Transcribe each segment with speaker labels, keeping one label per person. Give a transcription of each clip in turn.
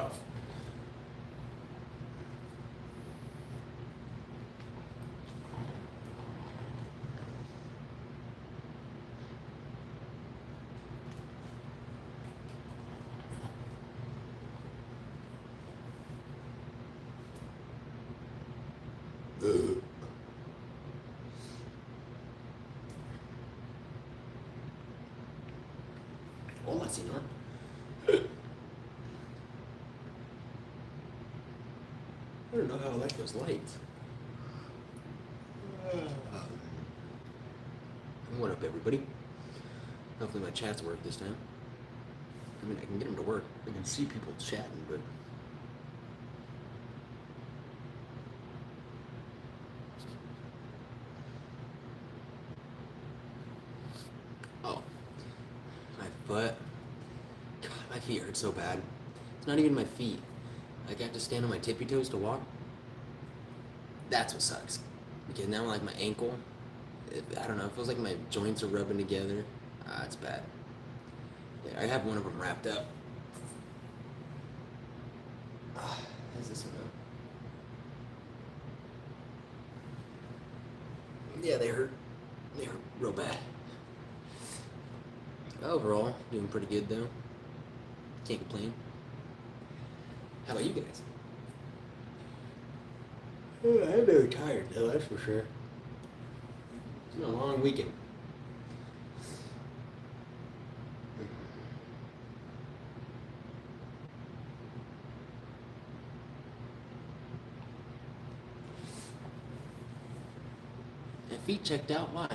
Speaker 1: rough. Hola, señor. I don't know how I like those lights. What up, everybody? Hopefully my chats work this time. I mean, I can get them to work. I can see people chatting, but... Oh. My butt. God, my feet hurt so bad. It's not even my feet. Like, I have to stand on my tippy toes to walk. That's what sucks. Because now, like, my ankle, I don't know, it feels like my joints are rubbing together. It's bad. Yeah, I have one of them wrapped up. How's this one up? Yeah, they hurt. They hurt real bad. Overall, doing pretty good, though. Can't complain. How about you guys? I'm very tired, though, that's for sure. It's been a long weekend. My feet checked out. Why?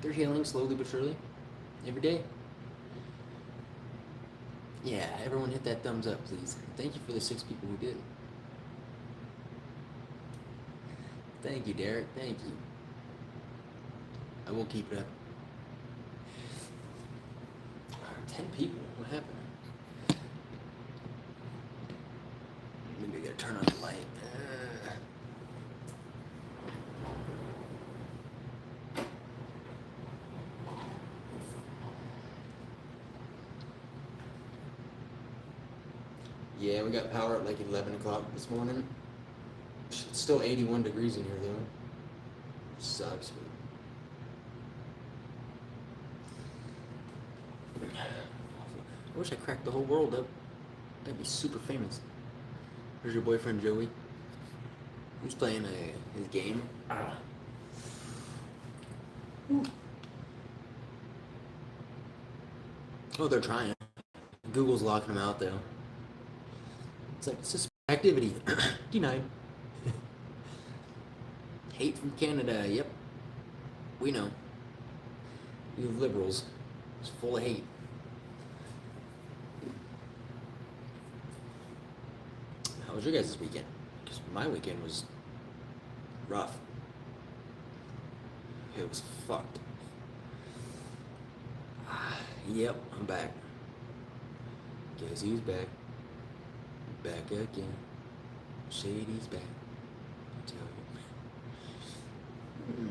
Speaker 1: They're healing slowly but surely. Every day. Yeah, everyone hit that thumbs up, please. Thank you for the 6 people who did. Thank you, Derek. Thank you. I will keep it up. 10 people? What happened? Maybe I gotta turn on the light. Yeah, we got power at like 11 o'clock this morning. It's still 81 degrees in here though. Sucks, but... I wish I cracked the whole world up. That'd be super famous. Where's your boyfriend Joey? Who's playing his game? Oh, they're trying. Google's locking them out though. It's like suspicious activity. Denied. Hate from Canada. Yep. We know. You liberals. It's full of hate. How was your guys' weekend? Because my weekend was rough. It was fucked. Yep, I'm back. Guess who's back? Back again. Shady's back. I tell you.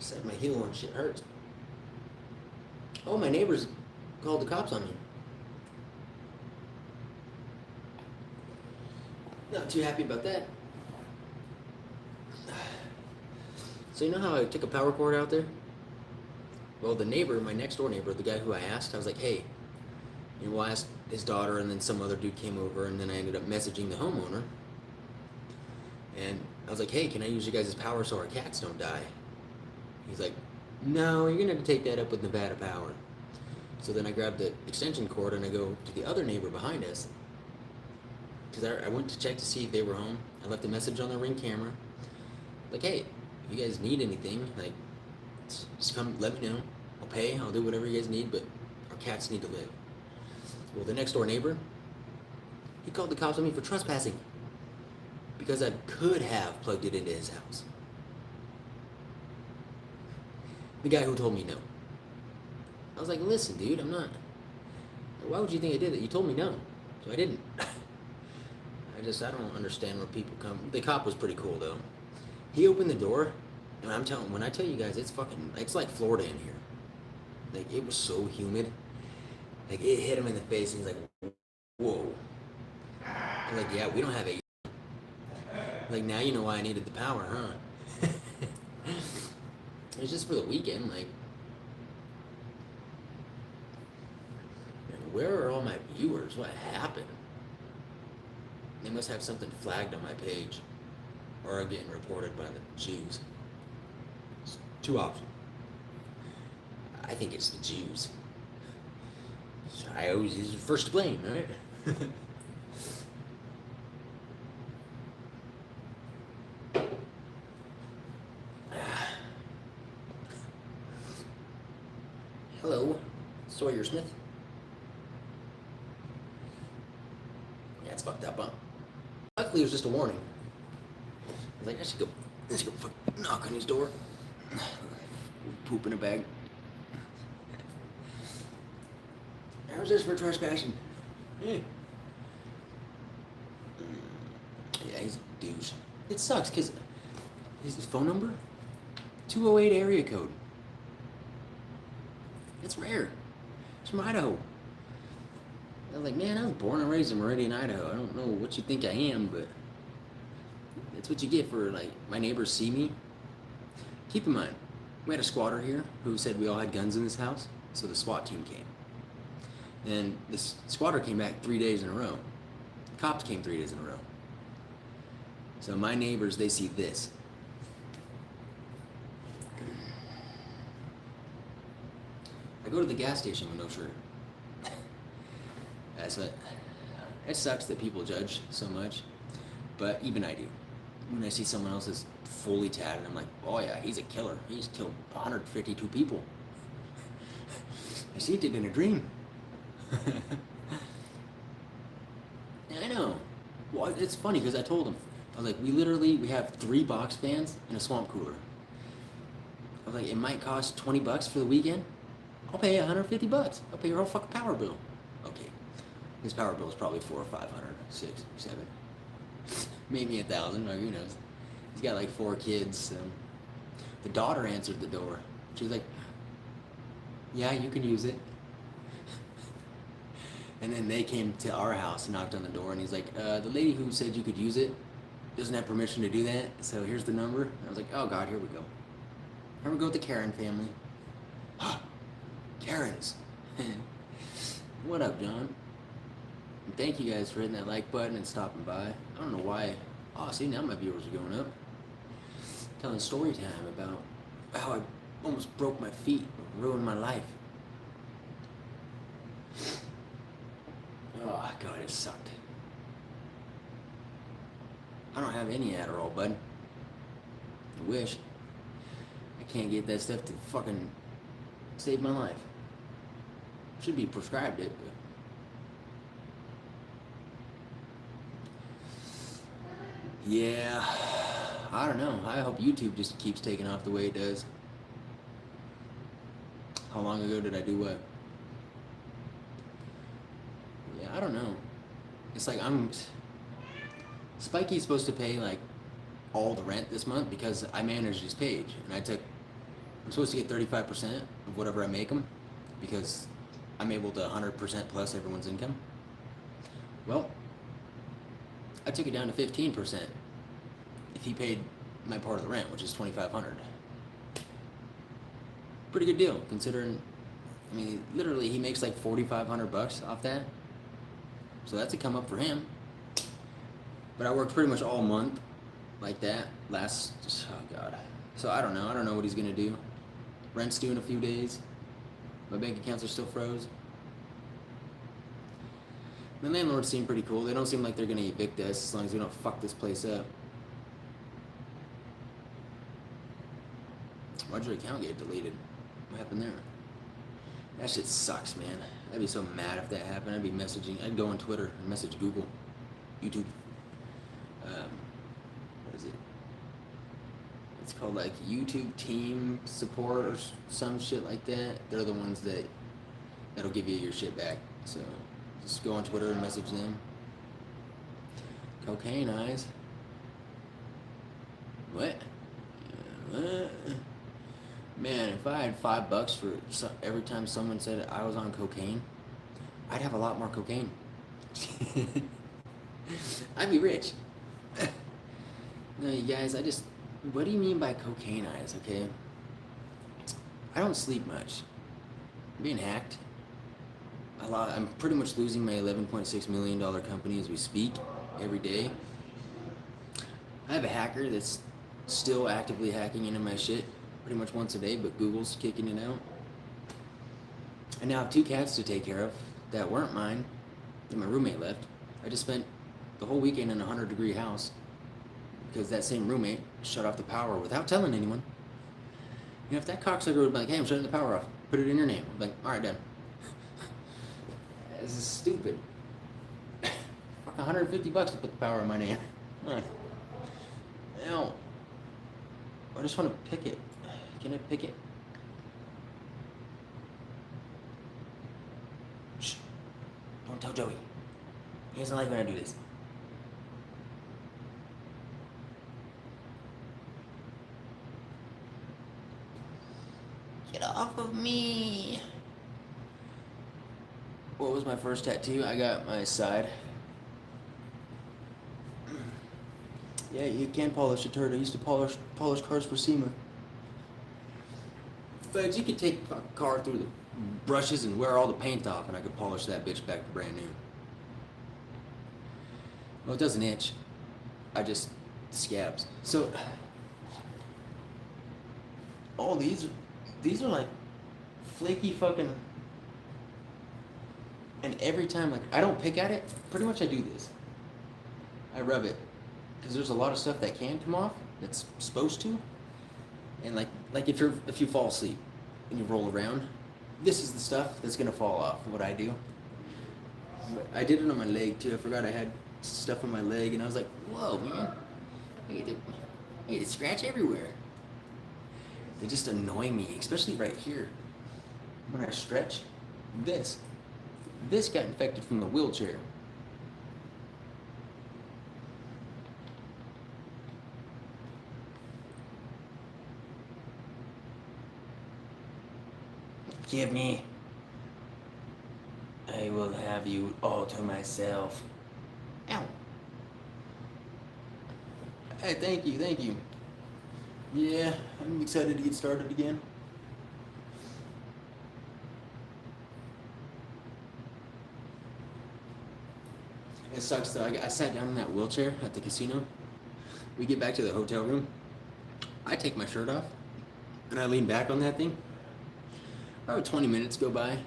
Speaker 1: Set my heel on, shit hurts. Oh, my neighbors called the cops on me. Not too happy about that. So you know how I took a power cord out there? Well, the neighbor, my next door neighbor, the guy who I asked, I was like, hey, you know, I asked his daughter, and then some other dude came over, and then I ended up messaging the homeowner. And I was like, hey, can I use you guys' power so our cats don't die? He's like, no, you're gonna have to take that up with Nevada Power. So then I grabbed the extension cord and I go to the other neighbor behind us. Because I went to check to see if they were home. I left a message on the Ring camera. Like, hey, if you guys need anything, like, just come let me know. I'll pay, I'll do whatever you guys need, but our cats need to live. Well, the next door neighbor, He called the cops on me for trespassing because I could have plugged it into his house. The guy who told me no. I was like, listen, dude, I'm not. Why would you think I did it? You told me no, so I didn't. I don't understand where people come. The cop was pretty cool though. He opened the door, and when I tell you guys, it's like Florida in here. Like, it was so humid. Like, it hit him in the face, and he's like, whoa. I'm like, yeah, we don't have AC. Like, now you know why I needed the power, huh? It's just for the weekend, like. Where are all my viewers? What happened? They must have something flagged on my page, or I'm getting reported by the Jews. It's two options. I think it's the Jews. So I always is the first to blame, right? Hello, Sawyer Smith. Yeah, it's fucked up, huh? Luckily, it was just a warning. I was like, I should go fucking knock on his door. Poop in a bag. How's this for trespassing? Yeah. Yeah, he's a douche. It sucks, because his phone number? 208 area code. It's rare. It's from Idaho. I was like, man, I was born and raised in Meridian, Idaho. I don't know what you think I am, but that's what you get for, like, my neighbors see me. Keep in mind, we had a squatter here who said we all had guns in this house, so the SWAT team came. And this squatter came back 3 days in a row. Cops came 3 days in a row. So my neighbors, they see this. I go to the gas station with no shirt. That's what. It sucks that people judge so much, but even I do. When I see someone else is fully tatted, I'm like, oh yeah, he's a killer. He's killed 152 people. I see it in a dream. Yeah, I know. Well, it's funny because I told him, I was like, we have 3 box fans and a swamp cooler. I was like, it might cost $20 for the weekend. I'll pay $150. I'll pay your whole fucking power bill. Okay, his power bill is probably $400 or $500, $600 or $700, maybe $1,000. Or who knows? He's got like 4 kids. The daughter answered the door. She was like, "Yeah, you can use it." And then they came to our house and knocked on the door, and he's like, "The lady who said you could use it doesn't have permission to do that. So here's the number." And I was like, "Oh God, here we go. Here we go with the Karen family." Karens. What up, John? And thank you guys for hitting that like button and stopping by. I don't know why. Oh, see, now my viewers are going up. Telling story time about how I almost broke my feet, ruined my life. Oh, God, it sucked. I don't have any Adderall, bud. I wish. I can't get that stuff to fucking save my life. Should be prescribed it, but yeah, I don't know. I hope YouTube just keeps taking off the way it does. How long ago did I do what? Yeah, I don't know. It's like Spikey's supposed to pay like all the rent this month because I managed his page, and I'm supposed to get 35% of whatever I make him because I'm able to 100% plus everyone's income. Well, I took it down to 15% if he paid my part of the rent, which is $2,500. Pretty good deal, considering, I mean, literally he makes like $4,500 off that. So that's a come up for him. But I worked pretty much all month like that oh God. So I don't know what he's gonna do. Rent's due in a few days. My bank accounts are still froze. The landlords seem pretty cool. They don't seem like they're gonna evict us as long as we don't fuck this place up. Why'd your account get deleted? What happened there? That shit sucks, man. I'd be so mad if that happened. I'd go on Twitter and message Google. YouTube. What is it? It's called like YouTube Team Support or some shit like that. They're the ones that'll give you your shit back. So just go on Twitter and message them. Cocaine eyes. What? What? Man, if I had $5 for every time someone said I was on cocaine, I'd have a lot more cocaine. I'd be rich. No, you guys, what do you mean by cocaine eyes, okay? I don't sleep much. I'm being hacked. I'm pretty much losing my $11.6 million company as we speak every day. I have a hacker that's still actively hacking into my shit pretty much once a day, but Google's kicking it out. I now have 2 cats to take care of that weren't mine, that my roommate left. I just spent the whole weekend in a 100-degree house because that same roommate shut off the power without telling anyone. You know, if that cocksucker would be like, hey, I'm shutting the power off, put it in your name. I'm like, alright, done. This is stupid. Fuck, $150 to put the power in my name. Come on. Ow. I just want to pick it. Can I pick it? Shh. Don't tell Joey. He doesn't like when I do this. Get off of me. What was my first tattoo? I got my side. Yeah, you can polish a turd. I used to polish cars for SEMA. But you could take a car through the brushes and wear all the paint off, and I could polish that bitch back to brand new. Well, it doesn't itch. I just scabs. So, all these are like flaky fucking. And every time, like, I don't pick at it. Pretty much, I do this. I rub it. Because there's a lot of stuff that can come off that's supposed to, and like if you fall asleep and you roll around, this is the stuff that's gonna fall off. What I do, I did it on my leg too. I forgot I had stuff on my leg, and I was like, whoa, man, I get to scratch everywhere. They just annoy me, especially right here when I stretch. This got infected from the wheelchair. Give me. I will have you all to myself. Ow. Hey, thank you. Yeah, I'm excited to get started again. It sucks though. I sat down in that wheelchair at the casino. We get back to the hotel room. I take my shirt off and I lean back on that thing. About 20 minutes go by, and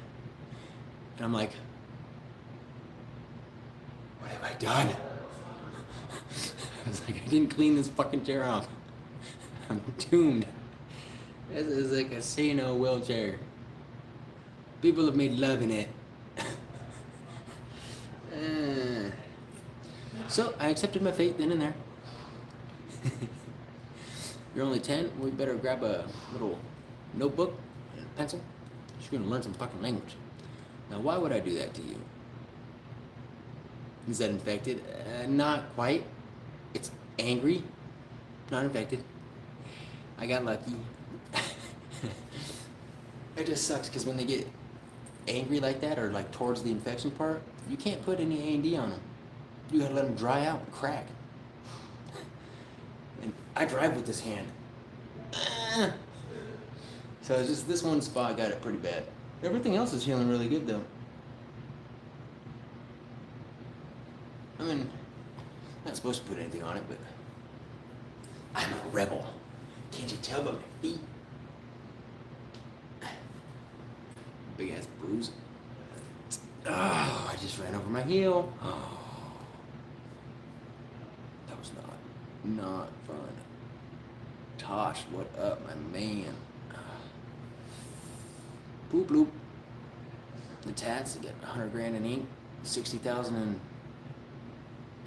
Speaker 1: I'm like, what have I done? I was like, I didn't clean this fucking chair off. I'm doomed. This is a casino wheelchair. People have made love in it. So I accepted my fate then and there. You're only 10? We better grab a little notebook and a pencil. You're gonna learn some fucking language. Now, why would I do that to you? Is that infected? Not quite. It's angry. Not infected. I got lucky. It just sucks because when they get angry like that, or like towards the infection part, you can't put any A&D on them. You gotta let them dry out and crack. And I drive with this hand. So it's just this one spot got it pretty bad. Everything else is healing really good though. I mean, not supposed to put anything on it, but I'm a rebel. Can't you tell by my feet? Big ass bruise. Oh, I just ran over my heel. Oh, that was not fun. Tosh, what up, my man? Boop bloop. The tats, they get 100 grand in ink, 60,000 in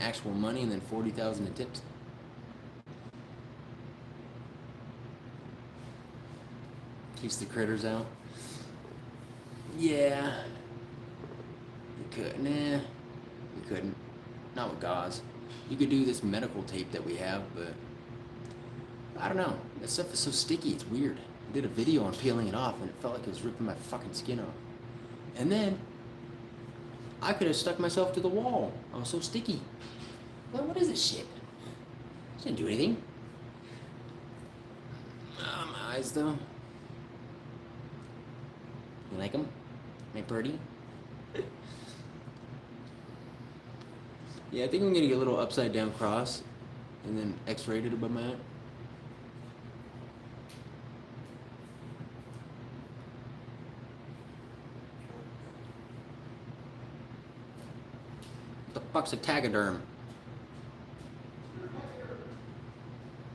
Speaker 1: actual money and then 40,000 in tips. Keeps the critters out. Yeah. You could. Nah. You couldn't. Not with gauze. You could do this medical tape that we have, but I don't know. That stuff is so sticky. It's weird. I did a video on peeling it off, and it felt like it was ripping my fucking skin off. And then I could have stuck myself to the wall. I was so sticky. Well, what is this shit? It didn't do anything. My eyes, though. You like them? Am I pretty? Yeah, I think I'm gonna get a little upside down cross and then X-rated above my eye. What the fuck's a taxiderm?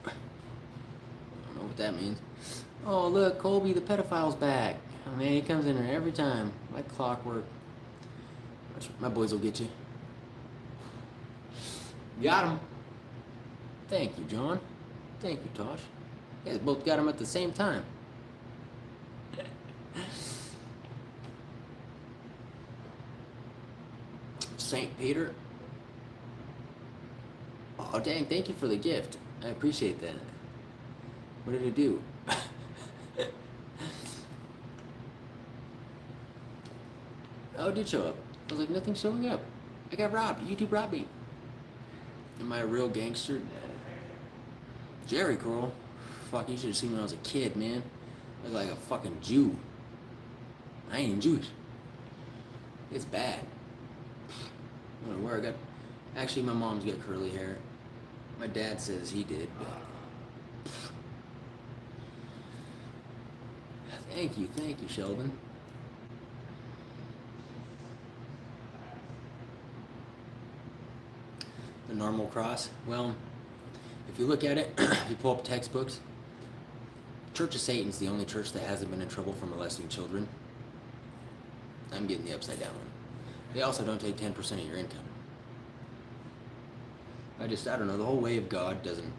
Speaker 1: I don't know what that means. Oh, look, Colby the pedophile's back. Oh, man, he comes in here every time, like clockwork. My boys will get you. Got him. Thank you, John. Thank you, Tosh. You guys both got him at the same time. St. Peter. Oh, dang, thank you for the gift. I appreciate that. What did it do? Oh, it did show up. I was like, nothing's showing up. I got robbed. YouTube robbed me. Am I a real gangster? Jerry Curl. Fuck, you should have seen me when I was a kid, man. I look like a fucking Jew. I ain't even Jewish. It's bad. I don't know where I got... Actually, my mom's got curly hair. My dad says he did, but... Thank you, Sheldon. The normal cross? Well, if you look at it, if you pull up textbooks, Church of Satan's the only church that hasn't been in trouble for molesting children. I'm getting the upside down one. They also don't take 10% of your income. I don't know, the whole way of God doesn't...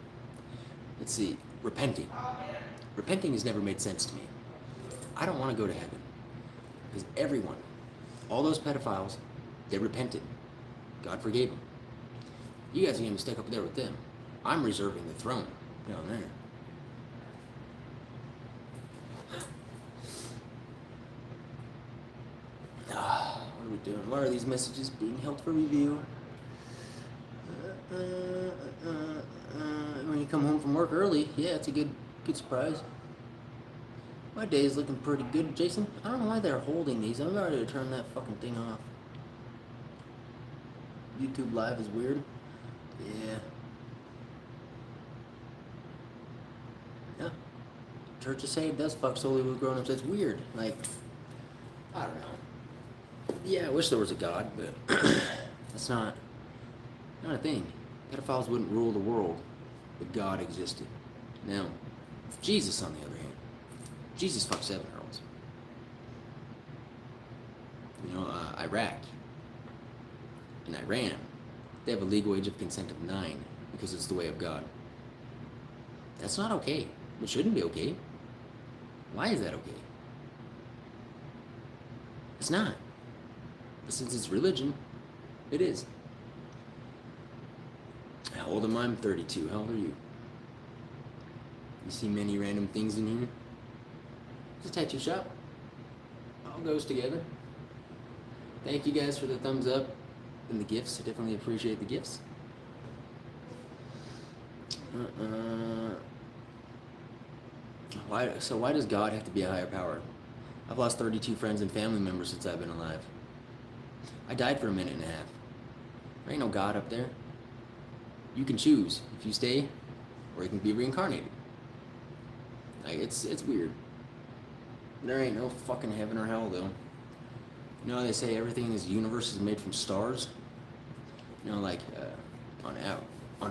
Speaker 1: Let's see, repenting. Repenting has never made sense to me. I don't want to go to heaven. Because everyone, all those pedophiles, they repented. God forgave them. You guys are going to stick up there with them. I'm reserving the throne down there. What are we doing? Why are these messages being held for review? When you come home from work early, yeah, it's a good surprise. My day is looking pretty good, Jason. I don't know why they're holding these. I'm ready to turn that fucking thing off. YouTube Live is weird. Yeah. Yeah. Church of Satan does fuck solely with grown-ups. That's weird. Like, I don't know. Yeah, I wish there was a God, but that's not a thing. Pedophiles wouldn't rule the world, but God existed. Now, Jesus, on the other hand, Jesus fucked 7-year-olds. You know, Iraq and Iran, they have a legal age of consent of 9 because it's the way of God. That's not okay. It shouldn't be okay. Why is that okay? It's not. But since it's religion, it is. How old am I? I'm 32. How old are you? You see many random things in here? It's a tattoo shop. All goes together. Thank you guys for the thumbs up and the gifts. I definitely appreciate the gifts. Why does God have to be a higher power? I've lost 32 friends and family members since I've been alive. I died for a minute and a half. There ain't no God up there. You can choose if you stay, or you can be reincarnated. Like, it's weird. There ain't no fucking heaven or hell, though. You know how they say everything in this universe is made from stars? You know, like on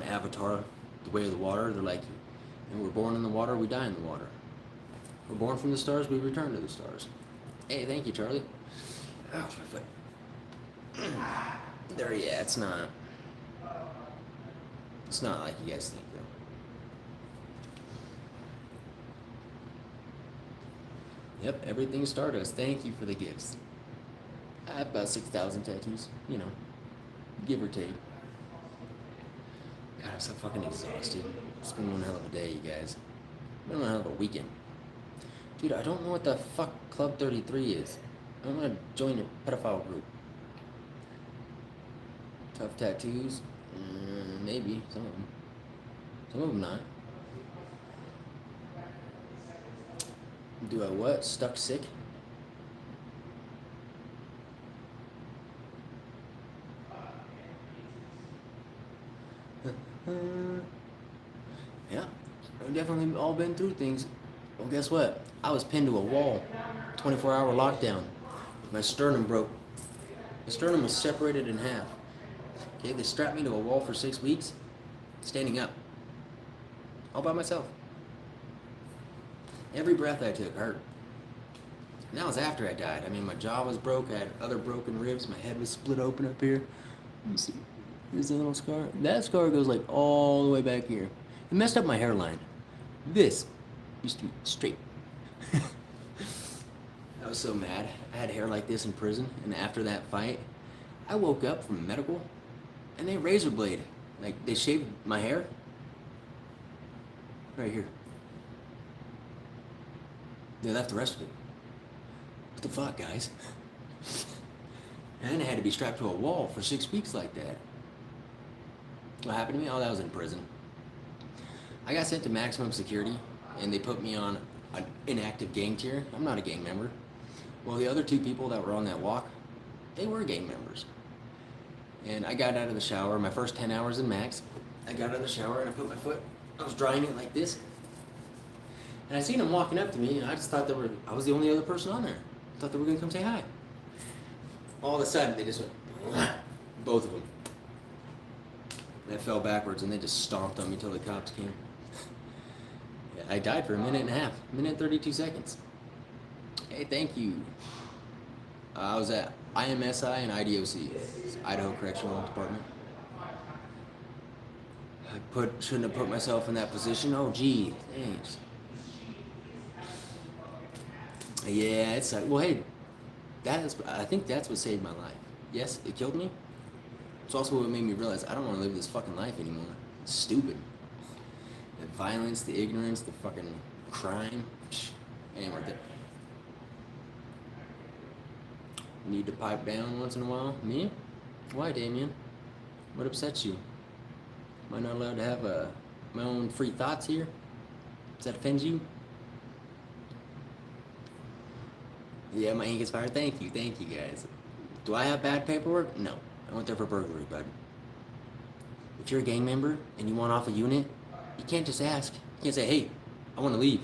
Speaker 1: Avatar, The Way of the Water, they're like, we're born in the water, we die in the water. We're born from the stars, we return to the stars. Hey, thank you, Charlie. Oh, my foot. There, yeah, it's not. It's not like you guys think, though. Yep, everything Stardust. Thank you for the gifts. I have about 6,000 tattoos, you know, give or take. God, I'm so fucking exhausted. It's been one hell of a day, you guys. It's been one hell of a weekend. Dude, I don't know what the fuck Club 33 is. I'm gonna join your pedophile group. Tough tattoos? Maybe, some of them. Some of them not. Do I what? Stuck sick? Yeah, we've definitely all been through things. Well, guess what? I was pinned to a wall. 24-hour lockdown. My sternum broke. The sternum was separated in half. Okay, they strapped me to a wall for 6 weeks, standing up. All by myself. Every breath I took hurt. And that was after I died. I mean, my jaw was broke. I had other broken ribs. My head was split open up here. Let me see. Here's a little scar. That scar goes like all the way back here. It messed up my hairline. This used to be straight. I was so mad. I had hair like this in prison, and after that fight, I woke up from medical, and they razor blade. Like, they shaved my hair. Right here. They left the rest of it. What the fuck, guys? And I had to be strapped to a wall for 6 weeks like that. What happened to me? Oh, that was in prison. I got sent to maximum security, and they put me on an inactive gang tier. I'm not a gang member. Well, the other 2 people that were on that walk, they were gang members. And I got out of the shower, my first 10 hours in max. I got out of the shower and I put my foot, I was drying it like this. And I seen them walking up to me, and I just thought I was the only other person on there. I thought they were gonna come say hi. All of a sudden, they just went, both of them. And I fell backwards, and they just stomped on me till the cops came. I died for a minute and a half, minute and 32 seconds. Hey, thank you. I was at IMSI and IDOC, Idaho Correctional Department. Shouldn't have put myself in that position. Oh, gee, thanks. Yeah, it's like, well, hey, I think that's what saved my life. Yes, it killed me. It's also what made me realize I don't want to live this fucking life anymore. It's stupid. The violence, the ignorance, the fucking crime. Ain't worth it. Need to pipe down once in a while? Me? Why, Damien? What upsets you? Am I not allowed to have my own free thoughts here? Does that offend you? Yeah, my ink is fired. Thank you guys. Do I have bad paperwork? No. I went there for burglary, bud. If you're a gang member and you want off a unit, you can't just ask. You can't say, hey, I want to leave.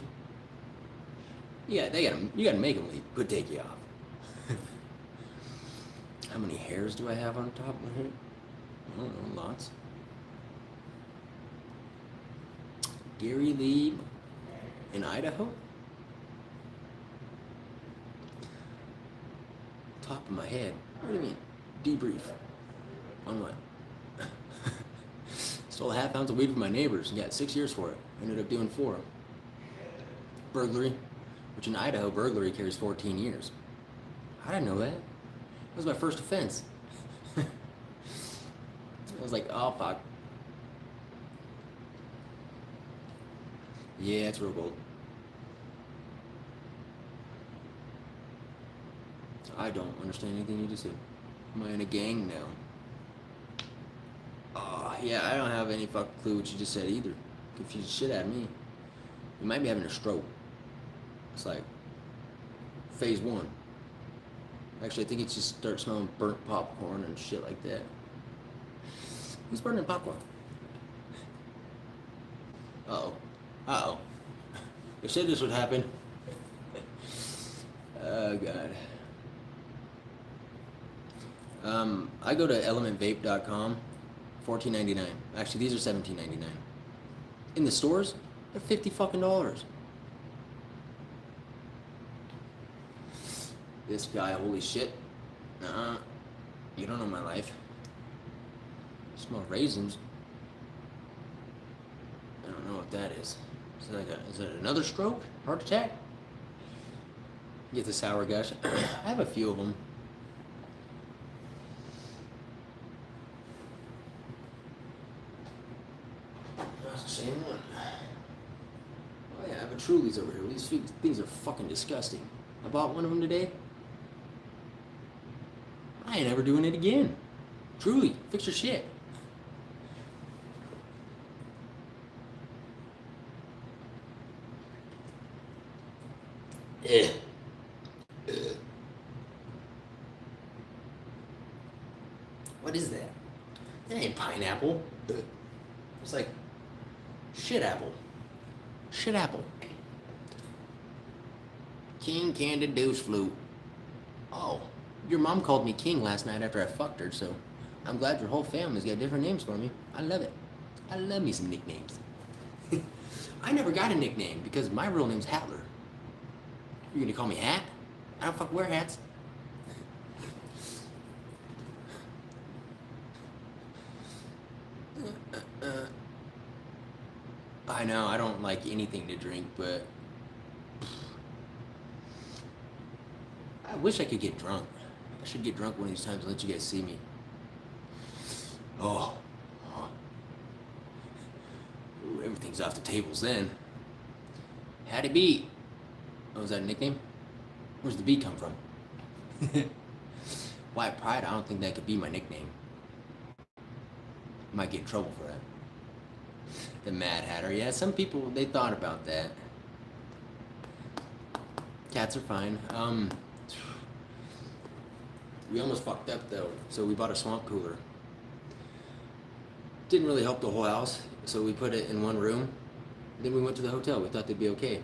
Speaker 1: Yeah, you gotta make them leave. Could take you off. How many hairs do I have on top of my head? I don't know, lots. Gary Lee in Idaho? Top of my head. What do you mean? Debrief. On what? Stole 1/2 ounce of weed from my neighbors and got 6 years for it. Ended up doing 4. Burglary, which in Idaho, burglary carries 14 years. I didn't know that. That was my first offense. I was like, oh fuck. Yeah, it's real gold. I don't understand anything you just said. Am I in a gang now? Oh, yeah, I don't have any fucking clue what you just said either. Confused shit out of me. You might be having a stroke. It's like phase 1. Actually, I think it's just start smelling burnt popcorn and shit like that. Who's burning popcorn? Uh-oh. Uh-oh. I said this would happen. Oh, God. I go to elementvape.com, $14.99. Actually, these are $17.99. In the stores, they're $50 fucking dollars. This guy, holy shit. You don't know my life. Smell raisins. what that is. Is it another stroke? Heart attack? Get the sour gush. I have a few of them. That's the same one. Oh yeah, I have a Truly's over here. These things are fucking disgusting. I bought one of them today. I ain't ever doing it again. Truly, fix your shit. Ugh. What is that? That ain't pineapple. It's like shit apple. Shit apple. King Candid Deuce Flute. Oh, your mom called me King last night after I fucked her, so I'm glad your whole family's got different names for me. I love it. I love me some nicknames. I never got a nickname because my real name's Hatler. You're gonna call me Hat? I don't fuck wear hats. I know, I don't like anything to drink, but I wish I could get drunk. I should get drunk one of these times and let you guys see me. Oh. Ooh, everything's off the tables then. Hattie B. Oh, is that a nickname? Where's the B come from? Why, Pride? I don't think that could be my nickname. Might get in trouble for that. The Mad Hatter. Yeah, some people, they thought about that. Cats are fine. We almost fucked up though, so we bought a swamp cooler. Didn't really help the whole house, so we put it in one room. Then we went to the hotel. We thought they'd be okay.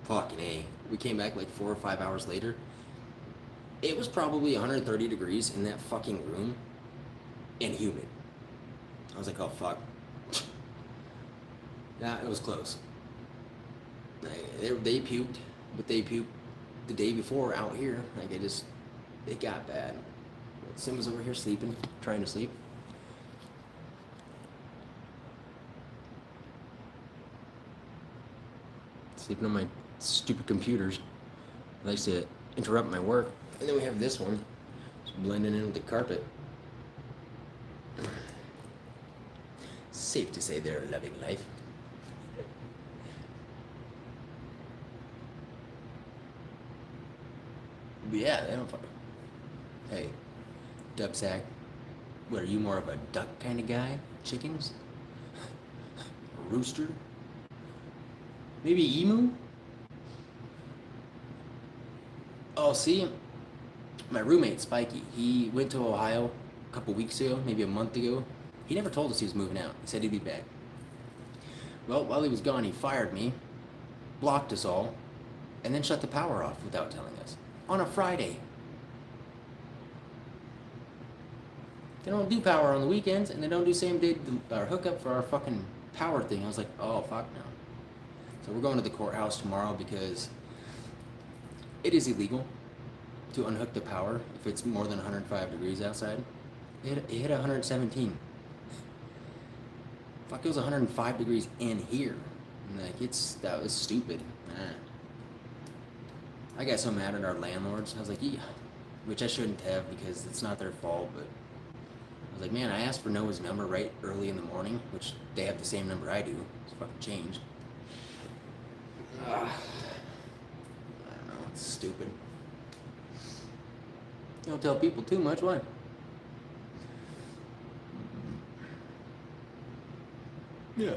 Speaker 1: Fucking A. We came back like 4 or 5 hours later. It was probably 130 degrees in that fucking room and humid. I was like, oh fuck. Yeah, it was close. They puked, but they puked the day before out here. Like it got bad. Sim was over here sleeping, trying to sleep. Sleeping on my stupid computers. It likes to interrupt my work. And then we have this one, just blending in with the carpet. Safe to say they're loving life. But yeah, they don't fuck. Hey, Dubsack, what are you, more of a duck kind of guy? Chickens? A rooster? Maybe emu? Oh, see, my roommate Spikey, he went to Ohio a couple weeks ago, maybe a month ago. He never told us he was moving out. He said he'd be back. Well, while he was gone, he fired me, blocked us all, and then shut the power off without telling us. On a Friday. They don't do power on the weekends, and they don't do same day hookup for our fucking power thing. I was like, oh, fuck no. So we're going to the courthouse tomorrow because it is illegal to unhook the power if it's more than 105 degrees outside. It hit 117. Fuck, it was 105 degrees in here. Like, that was stupid. I got so mad at our landlords. I was like, yeah, which I shouldn't have because it's not their fault, but I was like, man, I asked for Noah's number right early in the morning, which they have the same number I do. It's fucking changed. I don't know, it's stupid. You don't tell people too much, why? Yeah.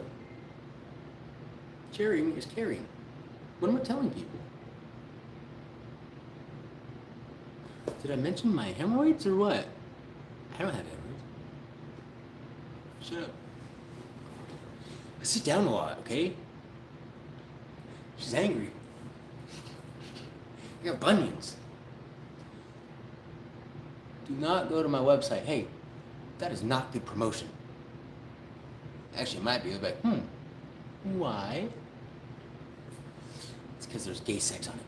Speaker 1: Caring is caring. What am I telling people? Did I mention my hemorrhoids or what? I don't have hemorrhoids. Shut up. I sit down a lot, okay? She's angry. I got bunions. Do not go to my website. Hey, that is not good promotion. Actually, it might be. I'll be like, why? It's because there's gay sex on it.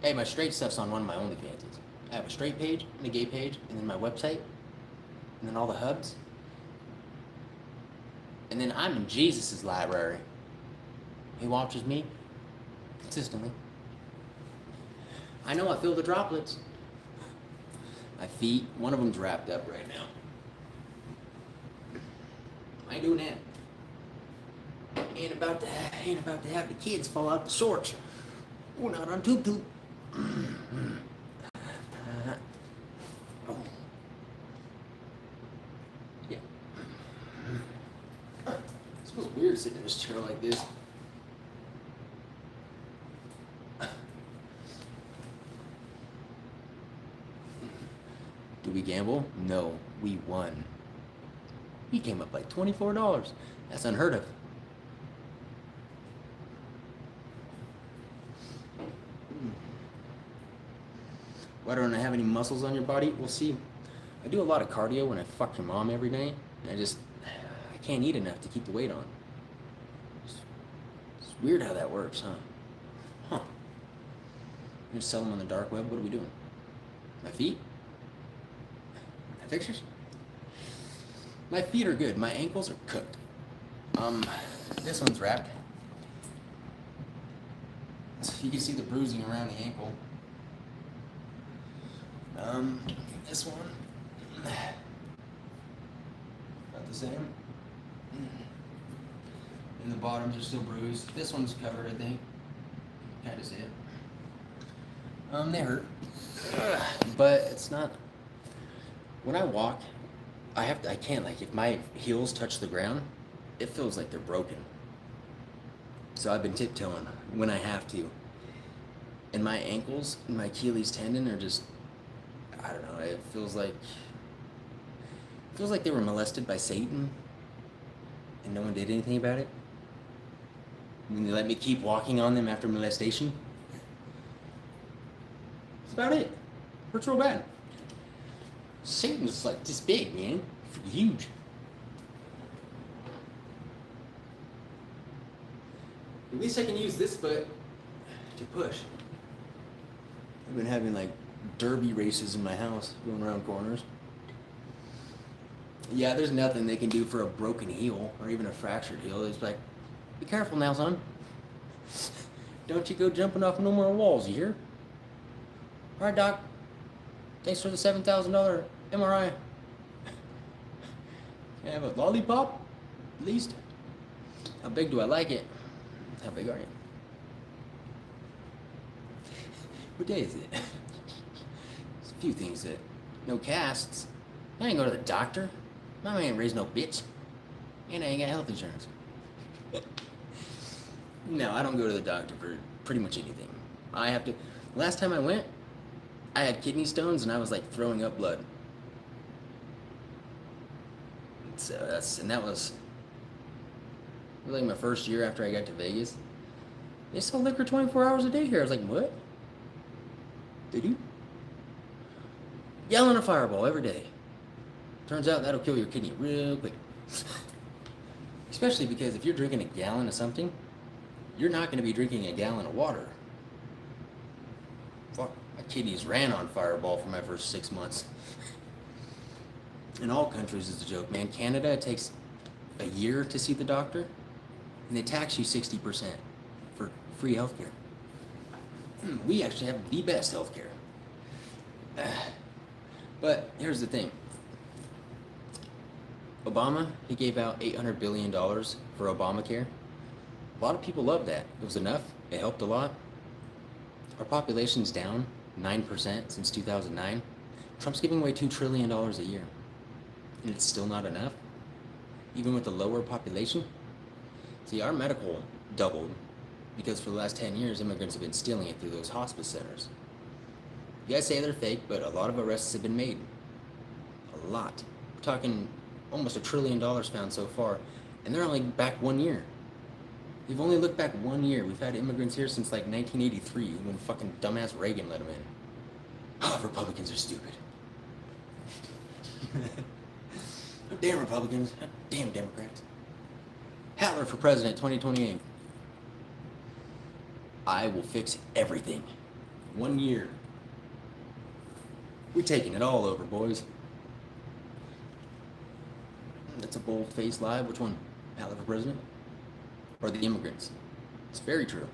Speaker 1: Hey, my straight stuff's on one of my OnlyFans. I have a straight page and a gay page, and then my website, and then all the hubs. And then I'm in Jesus' library. He watches me consistently. I know I feel the droplets. My feet, one of them's wrapped up right now. I ain't doing that. Ain't about to have the kids fall out the shorts. We're not on tube tube. Oh. Yeah. It feels weird sitting in this chair like this. Do we gamble? No, we won. We came up like $24. That's unheard of. Why don't I have any muscles on your body? We'll see. I do a lot of cardio when I fuck your mom every night. And I can't eat enough to keep the weight on. It's weird how that works, huh? Huh. You just sell them on the dark web? What are we doing? My feet? My pictures? My feet are good. My ankles are cooked. This one's wrapped. So you can see the bruising around the ankle. This one, about the same. And the bottoms are still bruised. This one's covered, I think. Kind of see it. They hurt, but it's not. When I walk, I can't, like, if my heels touch the ground, it feels like they're broken. So I've been tiptoeing when I have to. And my ankles and my Achilles tendon are just, I don't know, it feels like they were molested by Satan and no one did anything about it. And they let me keep walking on them after molestation. That's about it. Hurts real bad. Satan's like this big, man. Huge. At least I can use this foot to push. I've been having like derby races in my house, going around corners. Yeah, there's nothing they can do for a broken heel or even a fractured heel. It's like, be careful now, son. Don't you go jumping off no more walls, you hear? All right, doc. Thanks for the $7,000 MRI. Can I have a lollipop, at least? How big do I like it? How big are you? What day is it? There's a few things that... No casts. I ain't go to the doctor. My man ain't raised no bitch. And I ain't got health insurance. No, I don't go to the doctor for pretty much anything. I have to... Last time I went, I had kidney stones and I was like throwing up blood. So that was like my first year after I got to Vegas. They sell liquor 24 hours a day here. I was like, what? They do? Gallon of Fireball every day. Turns out that'll kill your kidney real quick. Especially because if you're drinking a gallon of something, you're not going to be drinking a gallon of water. Fuck, my kidneys ran on Fireball for my first 6 months. In all countries, it's a joke, man. Canada, it takes a year to see the doctor, and they tax you 60% for free healthcare. We actually have the best healthcare. But here's the thing. Obama, he gave out $800 billion for Obamacare. A lot of people loved that. It was enough. It helped a lot. Our population's down 9% since 2009. Trump's giving away $2 trillion a year. And it's still not enough, even with the lower population. See, our medical doubled because for the last 10 years, immigrants have been stealing it through those hospice centers. You guys say they're fake, but a lot of arrests have been made. A lot. We're talking almost $1 trillion found so far, and they're only back 1 year. They've only looked back 1 year. We've had immigrants here since like 1983 when fucking dumbass Reagan let them in. Oh, Republicans are stupid. Damn Republicans. Damn Democrats. Hitler for president 2028. I will fix everything. 1 year. We're taking it all over, boys. That's a bold-faced lie. Which one? Hitler for president? Or the immigrants? It's very true.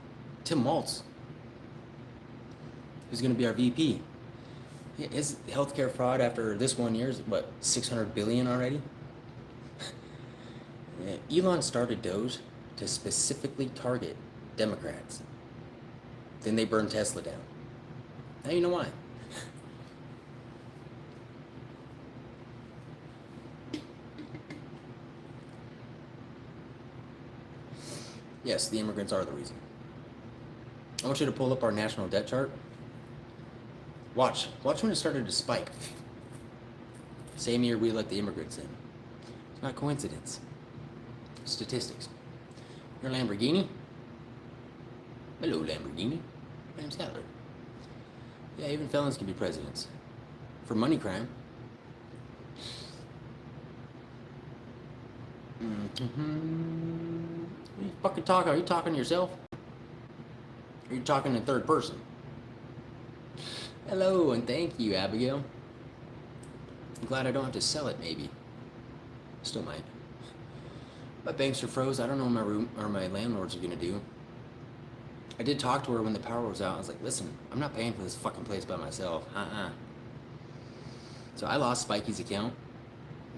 Speaker 1: Tim Walz, who's going to be our VP. His healthcare fraud after this 1 year is what, 600 billion already? Elon started Doge to specifically target Democrats. Then they burned Tesla down. Now you know why. Yes, the immigrants are the reason. I want you to pull up our national debt chart. Watch when it started to spike. Same year we let the immigrants in. It's not coincidence. Statistics. Your Lamborghini? Hello, Lamborghini. My name's Hitler. Yeah, even felons can be presidents. For money crime. What are you fucking talking? Are you talking to yourself? Or are you talking in third person? Hello, and thank you, Abigail. I'm glad I don't have to sell it, maybe. Still might. My banks are froze. I don't know what my landlords are gonna do. I did talk to her when the power was out. I was like, listen, I'm not paying for this fucking place by myself. So I lost Spikey's account.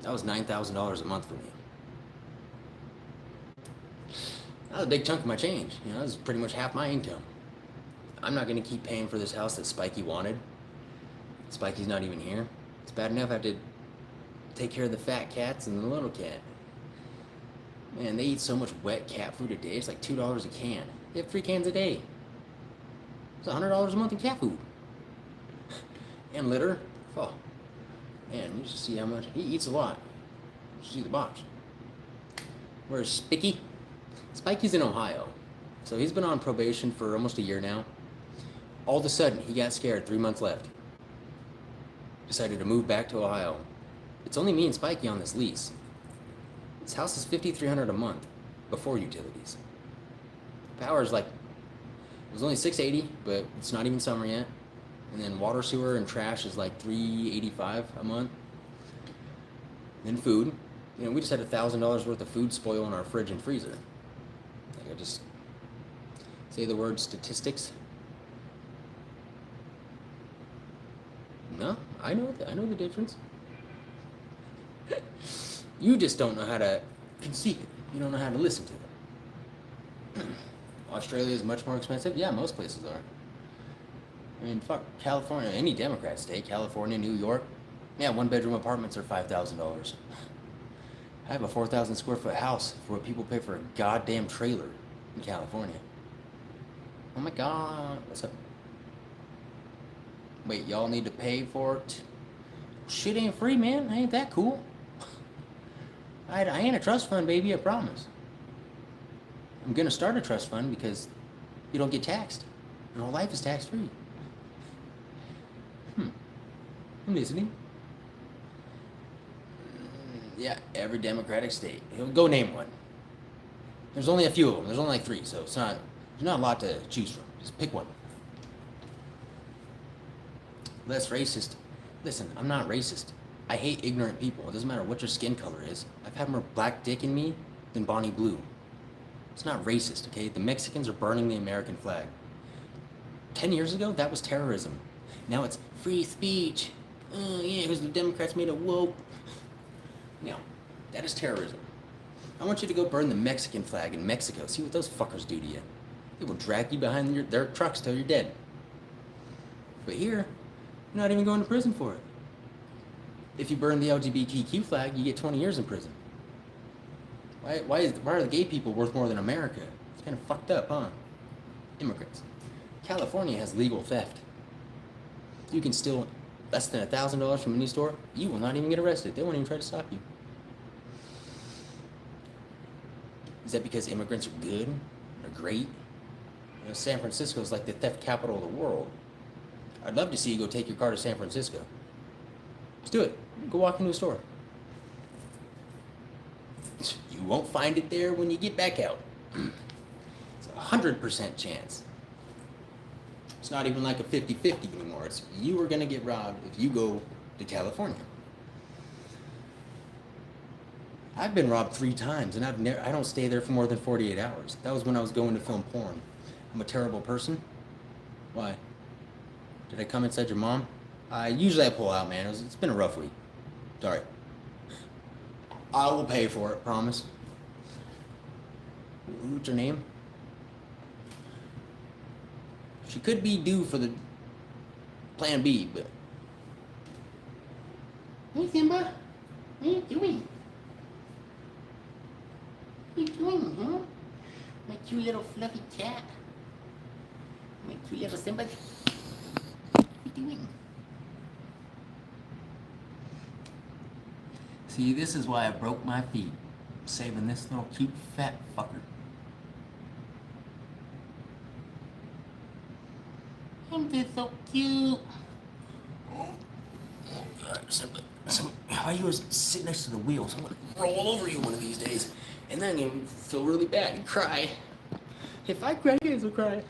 Speaker 1: That was $9,000 a month for me. That was a big chunk of my change. You know, that was pretty much half my income. I'm not gonna keep paying for this house that Spikey wanted. Spikey's not even here. It's bad enough I have to take care of the fat cats and the little cat. Man, they eat so much wet cat food a day. It's like $2 a can. They have 3 cans a day. It's $100 a month in cat food. And litter. Oh, man, you should see how much. He eats a lot. You should see the box. Where's Spiky? Spikey's in Ohio. So he's been on probation for almost a year now. All of a sudden, he got scared 3 months left. Decided to move back to Ohio. It's only me and Spikey on this lease. This house is $5,300 a month before utilities. Power's like, it was only $680, but it's not even summer yet. And then water, sewer, and trash is like $385 a month. Then food. You know, we just had $1,000 worth of food spoil in our fridge and freezer. Like I just say the word statistics. No, I know the difference. You just don't know how to conceive it. You don't know how to listen to it. Australia is much more expensive. Yeah, most places are. I mean, fuck California. Any Democrat state, California, New York. Yeah, 1-bedroom apartments are $5,000. I have a 4,000 square foot house for what people pay for a goddamn trailer in California. Oh my god. What's up? Wait, y'all need to pay for it? Shit ain't free, man. Ain't that cool? I ain't a trust fund, baby, I promise. I'm gonna start a trust fund because you don't get taxed. Your whole life is tax-free. I'm listening. Yeah, every Democratic state. Go name one. There's only a few of them. There's only like 3, so there's not a lot to choose from. Just pick one. Less racist. Listen, I'm not racist. I hate ignorant people. It doesn't matter what your skin color is. I've had more black dick in me than Bonnie Blue. It's not racist, okay? The Mexicans are burning the American flag. 10 years ago, that was terrorism. Now it's free speech. Oh, yeah, because the Democrats made it woke. No, that is terrorism. I want you to go burn the Mexican flag in Mexico. See what those fuckers do to you. They will drag you behind their trucks till you're dead. But here, you're not even going to prison for it. If you burn the LGBTQ flag, you get 20 years in prison. Why are the gay people worth more than America? It's kind of fucked up, huh? Immigrants. California has legal theft. You can steal less than $1,000 from any store. You will not even get arrested. They won't even try to stop you. Is that because immigrants are good or great? You know, San Francisco is like the theft capital of the world. I'd love to see you go take your car to San Francisco. Let's do it. Go walk into a store. You won't find it there when you get back out. It's a 100% chance. It's not even like a 50-50 anymore. It's you are going to get robbed if you go to California. I've been robbed 3 times, and I don't stay there for more than 48 hours. That was when I was going to film porn. I'm a terrible person. Why? Did I come inside your mom? Usually I pull out, man. It's been a rough week. Sorry. I will pay for it, promise. What's her name? She could be due for the Plan B, but... Hey, Simba. What are you doing? What are you doing, huh? My cute little fluffy cat. My cute little Simba. What are you doing? See, this is why I broke my feet. Saving this little cute fat fucker. Isn't this so cute? Simba, why you was sitting next to the wheels? I'm gonna roll over you one of these days. And then you feel really bad and cry. If I cry, you guys will cry.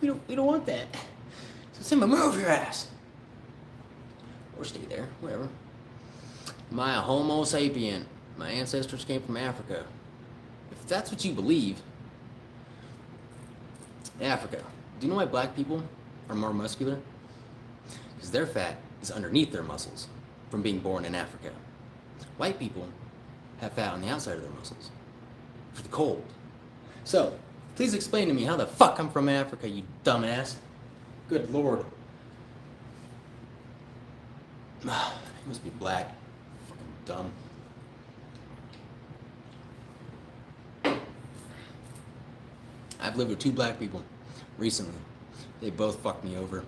Speaker 1: We don't want that. So Simba, move your ass. Or stay there, whatever. Am I a Homo sapien? My ancestors came from Africa. If that's what you believe, Africa. Do you know why black people are more muscular? Because their fat is underneath their muscles from being born in Africa. White people have fat on the outside of their muscles for the cold. So, please explain to me how the fuck I'm from Africa, you dumbass. Good lord. You must be black. Fucking dumb. I've lived with 2 black people recently. They both fucked me over.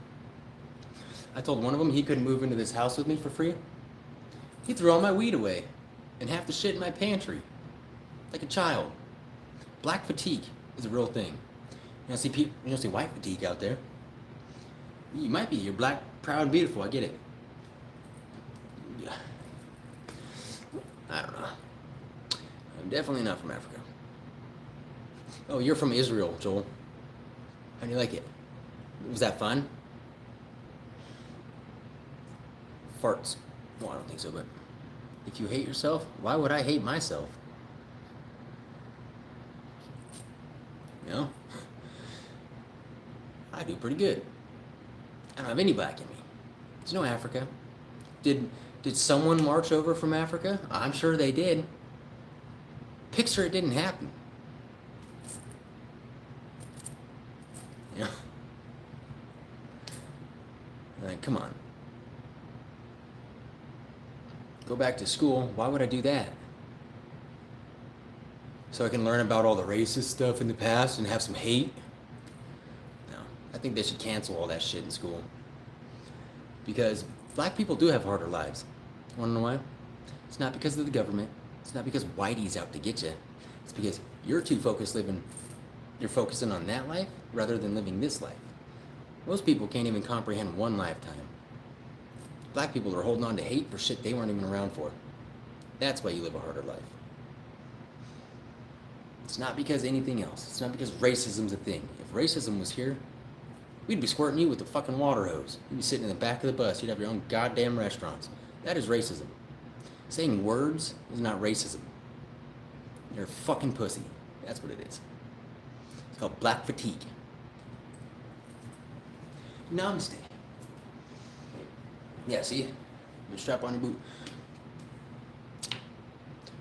Speaker 1: I told one of them he couldn't move into this house with me for free. He threw all my weed away and half the shit in my pantry. Like a child. Black fatigue is a real thing. You don't see white fatigue out there. You might be. You're black, proud, and beautiful. I get it. I don't know. I'm definitely not from Africa. Oh, you're from Israel, Joel. How do you like it? Was that fun? Farts. Well, I don't think so, but if you hate yourself, why would I hate myself? You know? I do pretty good. I don't have any black in me. There's no Africa. Did someone march over from Africa? I'm sure they did. Picture it didn't happen. Yeah. Like, come on. Go back to school. Why would I do that? So I can learn about all the racist stuff in the past and have some hate? No. I think they should cancel all that shit in school. Because black people do have harder lives. Wanna know why? It's not because of the government. It's not because Whitey's out to get you. It's because you're too focused you're focusing on that life rather than living this life. Most people can't even comprehend one lifetime. Black people are holding on to hate for shit they weren't even around for. That's why you live a harder life. It's not because anything else. It's not because racism's a thing. If racism was here, we'd be squirting you with a fucking water hose. You'd be sitting in the back of the bus. You'd have your own goddamn restaurants. That is racism. Saying words is not racism. You're a fucking pussy. That's what it is. It's called black fatigue. Namaste. Yeah, see? You strap on your boot.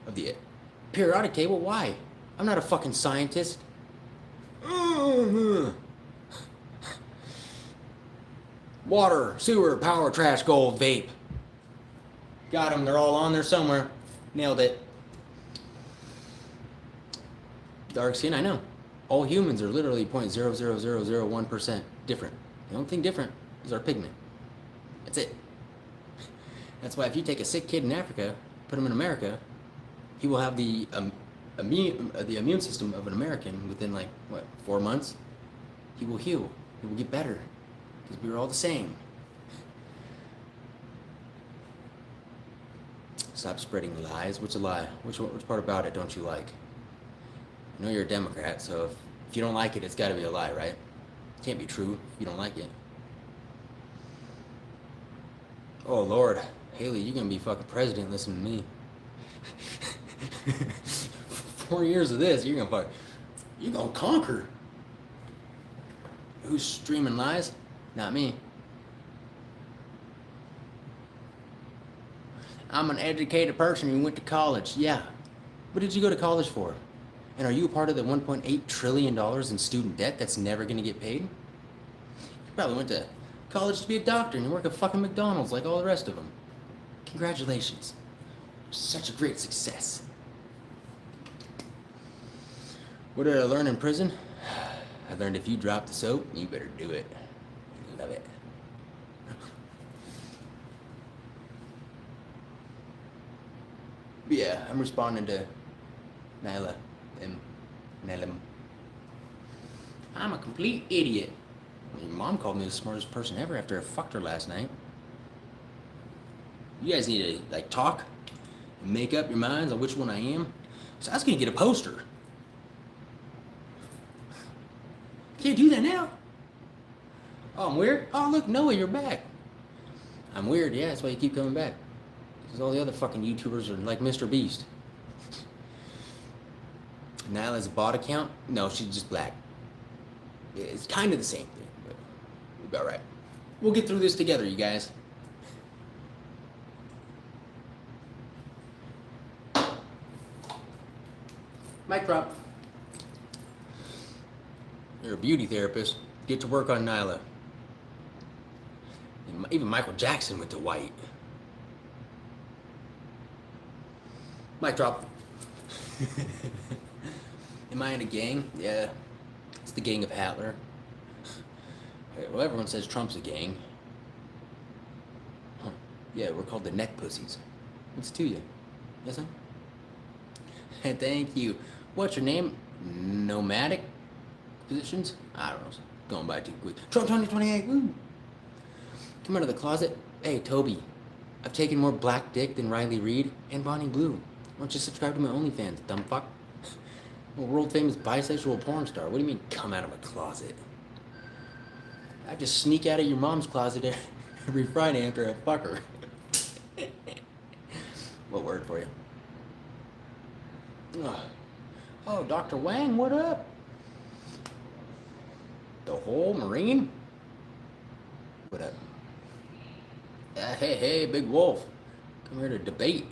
Speaker 1: Of the periodic table? Why? I'm not a fucking scientist. Water, sewer, power, trash, gold, vape. Got them. They're all on there somewhere. Nailed it. Dark skin, I know. All humans are literally 0.00001% different. The only thing different is our pigment. That's it. That's why if you take a sick kid in Africa, put him in America, he will have the immune system of an American within 4 months. He will heal. He will get better. Because we were all the same. Stop spreading lies. What's a lie? Which part about it don't you like? I know you're a Democrat, so if you don't like it, it's got to be a lie, right? It can't be true if you don't like it. Oh, Lord. Haley, you're going to be fucking president. Listen to me. 4 years of this, you're gonna conquer. Who's streaming lies? Not me. I'm an educated person who went to college. Yeah. What did you go to college for? And are you a part of the $1.8 trillion in student debt that's never going to get paid? You probably went to college to be a doctor and you work at fucking McDonald's like all the rest of them. Congratulations. Such a great success. What did I learn in prison? I learned if you drop the soap, you better do it. Love it. But yeah, I'm responding to Nyla. Nelim. I'm a complete idiot. Your mom called me the smartest person ever after I fucked her last night. You guys need to talk and make up your minds on which one I am. So I was gonna get a poster. Can't do that now. Oh, I'm weird? Oh, look, Noah, you're back. I'm weird, yeah, that's why you keep coming back. Because all the other fucking YouTubers are like Mr. Beast. Nyla's a bot account? No, she's just black. It's kind of the same thing, but we'll be alright. We'll get through this together, you guys. Mic drop. You're a beauty therapist. Get to work on Nyla. Even Michael Jackson went to white. Mic drop. Am I in a gang? Yeah. It's the gang of Hatler. Well, everyone says Trump's a gang. Huh. Yeah, we're called the neck pussies. What's to you? Yes, sir? Thank you. What's your name? Nomadic positions? I don't know. Going by too quick. Trump 2028. Woo! Come out of the closet. Hey, Toby. I've taken more black dick than Riley Reid and Bonnie Blue. Why don't you subscribe to my OnlyFans, dumb fuck? I'm a world famous bisexual porn star. What do you mean, come out of a closet? I just sneak out of your mom's closet every Friday after I fuck her. What word for you? Oh, Dr. Wang, what up? The whole Marine? What up? Hey, Big Wolf. Come here to debate.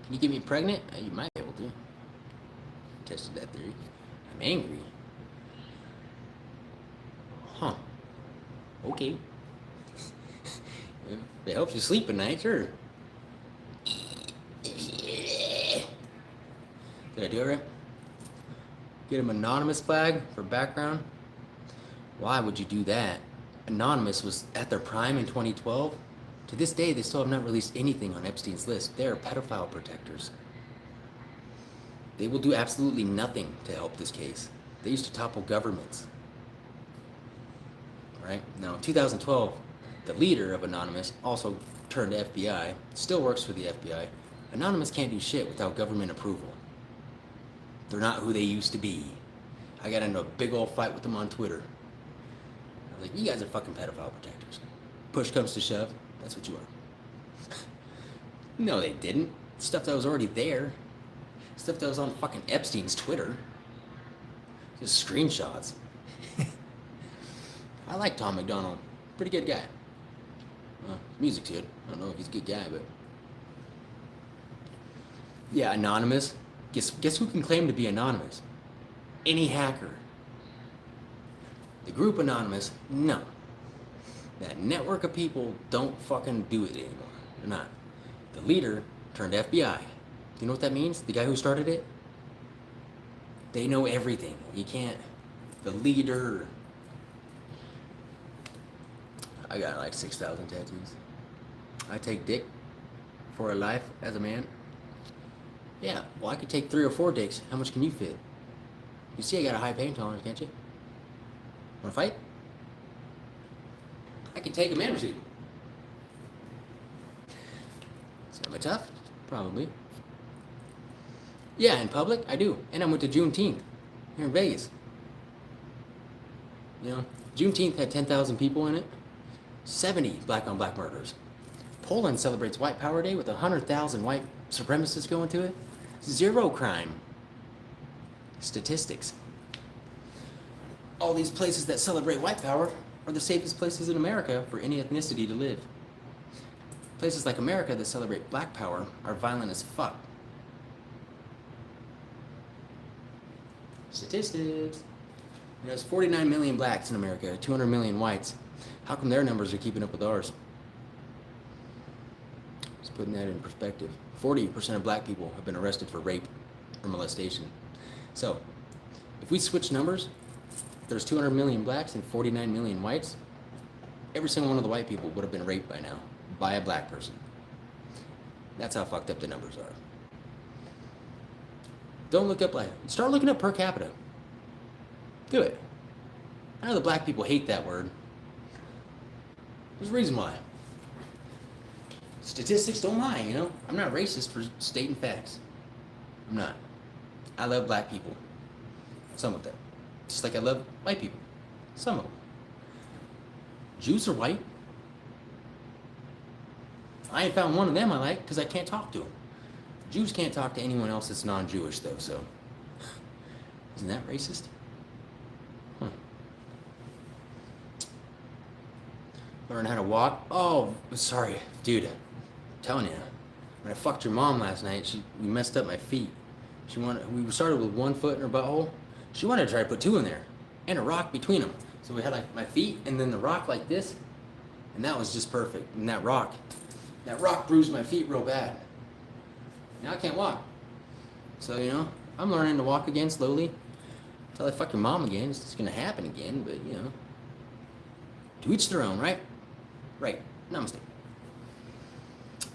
Speaker 1: Can you get me pregnant? You might be able to. Tested that theory. I'm angry. Huh. Okay. If it helps you sleep at night, sure. Did I do it right? Get him anonymous flag for background. Why would you do that? Anonymous was at their prime in 2012. To this day, they still have not released anything on Epstein's list. They are pedophile protectors. They will do absolutely nothing to help this case. They used to topple governments. Right? Now, in 2012, the leader of Anonymous also turned FBI, still works for the FBI. Anonymous can't do shit without government approval. They're not who they used to be. I got into a big old fight with them on Twitter. I was like, you guys are fucking pedophile protectors. Push comes to shove, that's what you are. No, they didn't. Stuff that was already there. Stuff that was on fucking Epstein's Twitter. Just screenshots. I like Tom McDonald. Pretty good guy. Well, his music's good. I don't know if he's a good guy, but... Yeah, Anonymous. Guess who can claim to be anonymous? Any hacker. The group Anonymous, no. That network of people don't fucking do it anymore. They're not. The leader turned FBI. Do you know what that means? The guy who started it? They know everything. You can't... The leader... I got like 6,000 tattoos. I take dick for a life as a man. Yeah, well, I could take 3 or 4 dicks. How much can you fit? You see I got a high pain tolerance, can't you? Wanna fight? I can take a man or two. So am I tough? Probably. Yeah, in public, I do. And I went to Juneteenth here in Vegas. You know, Juneteenth had 10,000 people in it. 70 black on black murders. Poland celebrates White Power Day with 100,000 white supremacists going to it. Zero crime. Statistics. All these places that celebrate white power are the safest places in America for any ethnicity to live. Places like America that celebrate black power are violent as fuck. Statistics. There's 49 million blacks in America, 200 million whites. How come their numbers are keeping up with ours? Just putting that in perspective. 40% of black people have been arrested for rape or molestation. So, if we switch numbers, there's 200 million blacks and 49 million whites. Every single one of the white people would have been raped by now by a black person. That's how fucked up the numbers are. Don't look up like, start looking up per capita. Do it. I know the black people hate that word. There's a reason why. Statistics don't lie, you know? I'm not racist for stating facts. I'm not. I love black people. Some of them. Just like I love white people. Some of them. Jews are white. I ain't found one of them I like because I can't talk to them. Jews can't talk to anyone else that's non-Jewish though, so. Isn't that racist? Huh. Learn how to walk? Oh, sorry. Dude, I'm telling you. When I fucked your mom last night, we messed up my feet. We started with one foot in her butthole. She wanted to try to put two in there and a rock between them. So we had like my feet and then the rock like this. And that was just perfect. And that rock bruised my feet real bad. Now I can't walk. So, you know, I'm learning to walk again slowly. Until I fuck your mom again. It's just going to happen again, but, you know. To each their own, right? Right. Namaste.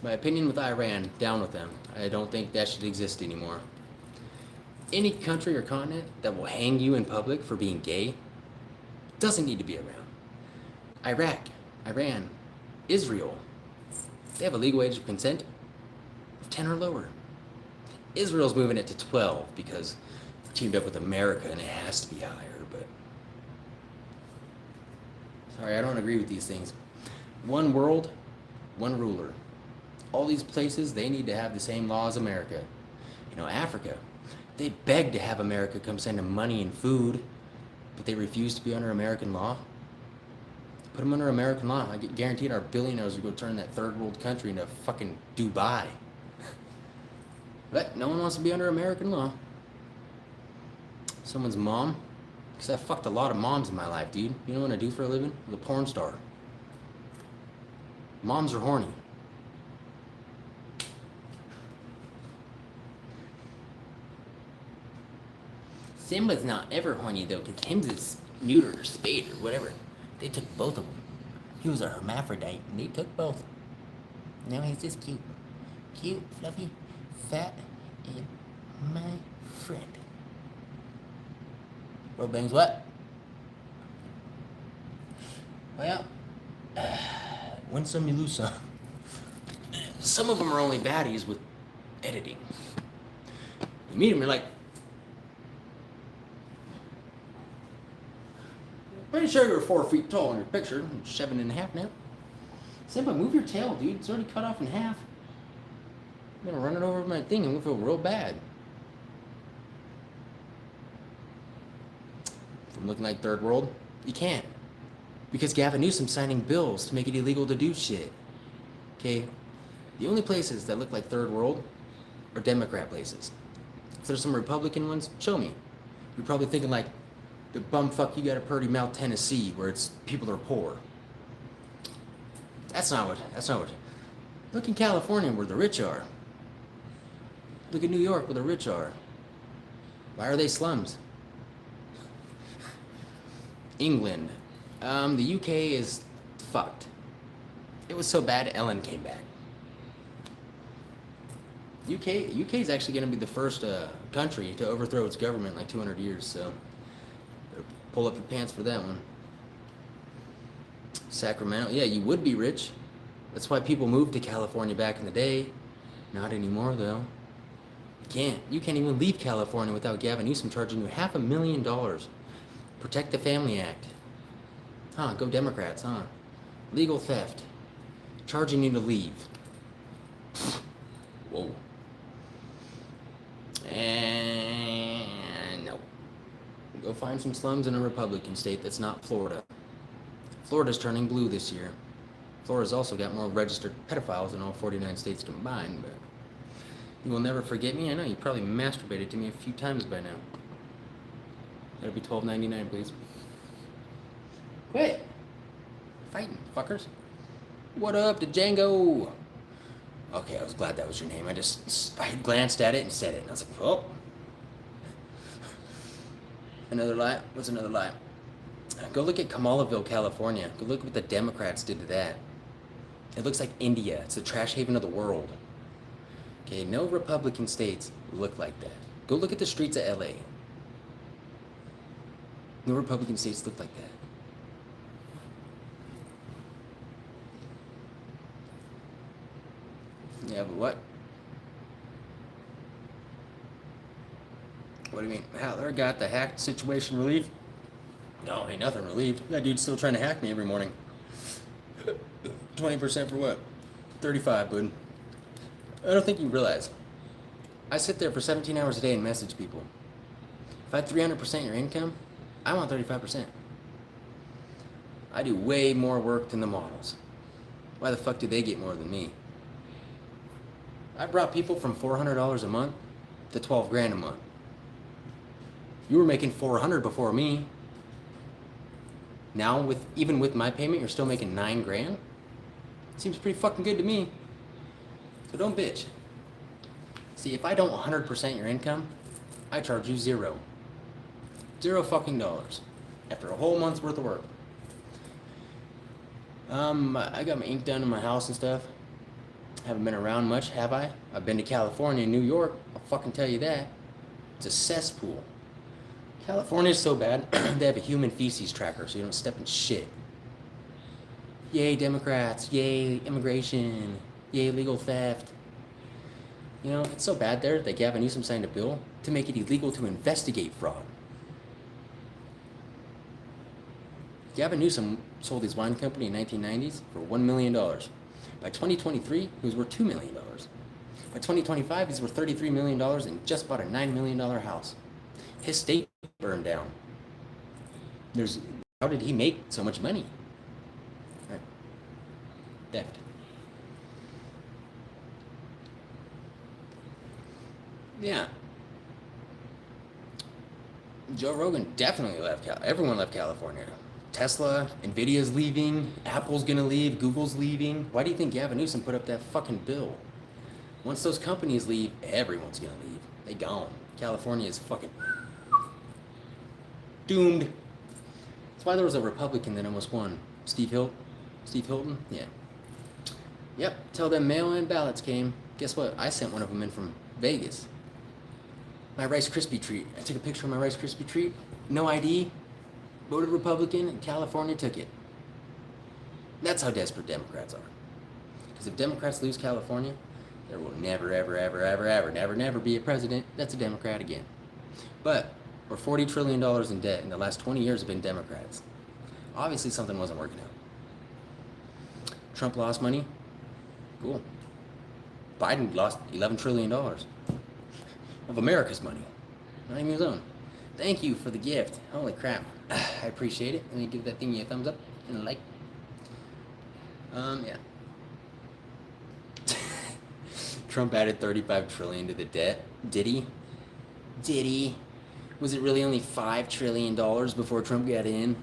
Speaker 1: My opinion with Iran, down with them. I don't think that should exist anymore. Any country or continent that will hang you in public for being gay doesn't need to be around. Iraq, Iran, Israel, they have a legal age of consent of 10 or lower. Israel's moving it to 12 because it teamed up with America and it has to be higher, but sorry, I don't agree with these things. One world, one ruler. All these places, they need to have the same law as America. You know, Africa, they beg to have America come send them money and food, but they refuse to be under American law. Put them under American law. I get guaranteed our billionaires will go turn that third world country into fucking Dubai. But no one wants to be under American law. Someone's mom. Because I fucked a lot of moms in my life, dude. You know what I do for a living? I'm a porn star. Moms are horny. Simba's not ever horny though, because him's is neutered or spayed or whatever. They took both of them. He was a hermaphrodite, and they took both. Now he's just cute. Cute, fluffy, fat, and my friend. World Bangs what? Well, win some, you lose some. Some of them are only baddies with editing. You meet them, you're like, pretty sure you're 4 feet tall in your picture. 7.5 now. Simba, move your tail, dude. It's already cut off in half. I'm gonna run it over my thing and we'll feel real bad. From looking like third world, you can't. Because Gavin Newsom's signing bills to make it illegal to do shit. Okay? The only places that look like third world are Democrat places. If there's some Republican ones, show me. You're probably thinking like, the bumfuck you got a purty mouth Tennessee where it's people are poor. That's not what. Look in California where the rich are. Look at New York where the rich are. Why are they slums? England. The UK is fucked. It was so bad Ellen came back. UK is actually going to be the first country to overthrow its government in like 200 years, so pull up your pants for that one. Sacramento. Yeah, you would be rich. That's why people moved to California back in the day. Not anymore, though. You can't even leave California without Gavin Newsom charging you $500,000. Protect the Family Act. Huh, go Democrats, huh? Legal theft. Charging you to leave. Whoa. And no. Go find some slums in a Republican state that's not Florida. Florida's turning blue this year. Florida's also got more registered pedophiles than all 49 states combined, but you will never forget me. I know you probably masturbated to me a few times by now. That'll be $12.99, please. Quit fighting, fuckers. What up to Django? Okay, I was glad that was your name. I glanced at it and said it, and I was like, oh. Another lie? What's another lie? Go look at Kamalaville, California. Go look what the Democrats did to that. It looks like India. It's the trash haven of the world. Okay, no Republican states look like that. Go look at the streets of LA. No Republican states look like that. Yeah, but what? What do you mean? Haller got the hacked situation relief? No, ain't nothing relieved. That dude's still trying to hack me every morning. 20% for what? 35, bud. I don't think you realize. I sit there for 17 hours a day and message people. If I had 300% your income, I want 35%. I do way more work than the models. Why the fuck do they get more than me? I brought people from $400 a month to 12 grand a month. You were making 400 before me. Now, even with my payment, you're still making 9 grand? Seems pretty fucking good to me. So don't bitch. See, if I don't 100% your income, I charge you $0. $0 fucking dollars. After a whole month's worth of work. I got my ink done in my house and stuff. Haven't been around much, have I? I've been to California and New York. I'll fucking tell you that. It's a cesspool. California's so bad, they have a human feces tracker so you don't step in shit. Yay, Democrats. Yay, immigration. Yay, legal theft. You know, it's so bad there that Gavin Newsom signed a bill to make it illegal to investigate fraud. Gavin Newsom sold his wine company in the 1990s for $1 million. By 2023, he was worth $2 million. By 2025, he's worth $33 million and just bought a $9 million house. His state burned down. How did he make so much money? Right. Theft. Yeah. Joe Rogan definitely left everyone left California. Tesla, Nvidia's leaving, Apple's gonna leave, Google's leaving. Why do you think Gavin Newsom put up that fucking bill? Once those companies leave, everyone's gonna leave. They gone. California is fucking doomed. That's why there was a Republican that almost won. Steve Hilton? Yeah. Yep, till them mail-in ballots came. Guess what? I sent one of them in from Vegas. My Rice Krispie treat. I took a picture of my Rice Krispie treat. No ID. Voted Republican, and California took it. That's how desperate Democrats are. Because if Democrats lose California, there will never, ever, ever, ever, ever, never, never be a president that's a Democrat again. But we're $40 trillion in debt, and the last 20 years have been Democrats. Obviously, something wasn't working out. Trump lost money. Cool. Biden lost $11 trillion of America's money, not even his own. Thank you for the gift. Holy crap. I appreciate it. Let me give that thingy a thumbs up and a like. Yeah. Trump added $35 trillion to the debt. Did he? Did he? Was it really only $5 trillion before Trump got in?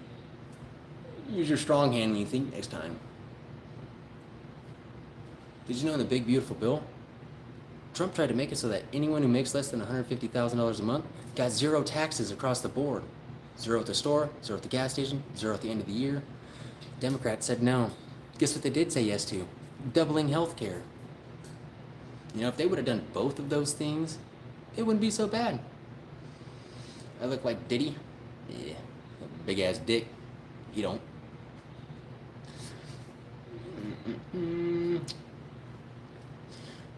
Speaker 1: Use your strong hand when you think next time. Did you know in the big beautiful bill, Trump tried to make it so that anyone who makes less than $150,000 a month got zero taxes across the board. Zero at the store, zero at the gas station, zero at the end of the year. Democrats said no. Guess what they did say yes to? Doubling health care. You know, if they would have done both of those things, it wouldn't be so bad. I look like Diddy? Yeah, big ass dick. He don't.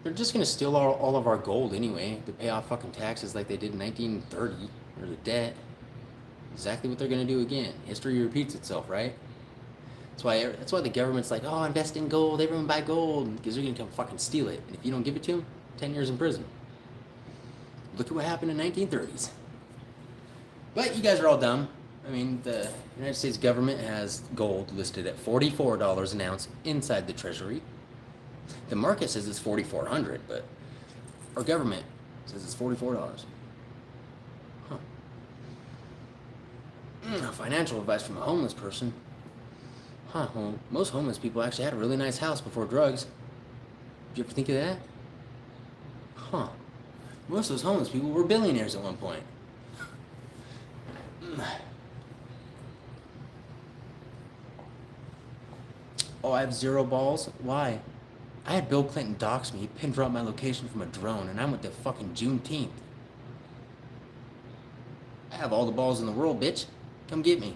Speaker 1: They're just gonna steal all of our gold anyway to pay off fucking taxes like they did in 1930, or the debt. Exactly what they're gonna do again. History repeats itself, right? That's why the government's like, oh, invest in gold, everyone buy gold, because they're gonna come fucking steal it. And if you don't give it to them, 10 years in prison. Look at what happened in 1930s. But you guys are all dumb. I mean, the United States government has gold listed at $44 an ounce inside the Treasury. The market says it's $4,400, but our government says it's $44. Huh. Financial advice from a homeless person. Huh, well, most homeless people actually had a really nice house before drugs. Did you ever think of that? Huh. Most of those homeless people were billionaires at one point. Oh, I have 0 balls? Why? I had Bill Clinton dox me, pin drop my location from a drone, and I'm with the fucking Juneteenth. I have all the balls in the world, bitch. Come get me.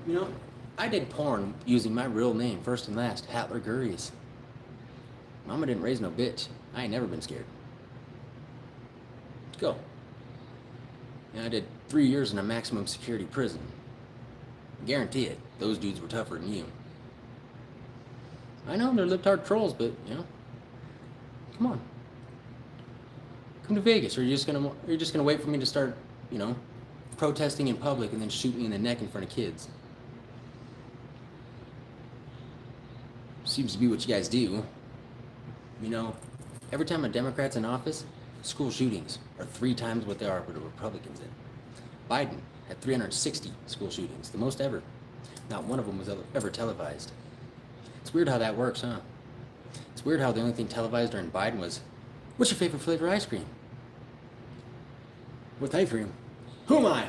Speaker 1: You know, I did porn using my real name, first and last, Hatler Gurries. Mama didn't raise no bitch. I ain't never been scared. Let's go. Yeah, I did 3 years in a maximum security prison. Guarantee it, those dudes were tougher than you. I know they're libtard trolls, but you know, come on, come to Vegas. Or you're just gonna wait for me to start, you know, protesting in public and then shoot me in the neck in front of kids. Seems to be what you guys do. You know, every time a Democrat's in office, school shootings are 3 times what they are with a Republican's in. Biden had 360 school shootings, the most ever. Not one of them was ever televised. It's weird how that works, huh? It's weird how the only thing televised during Biden was, what's your favorite flavor of ice cream? What ice cream? Who am I?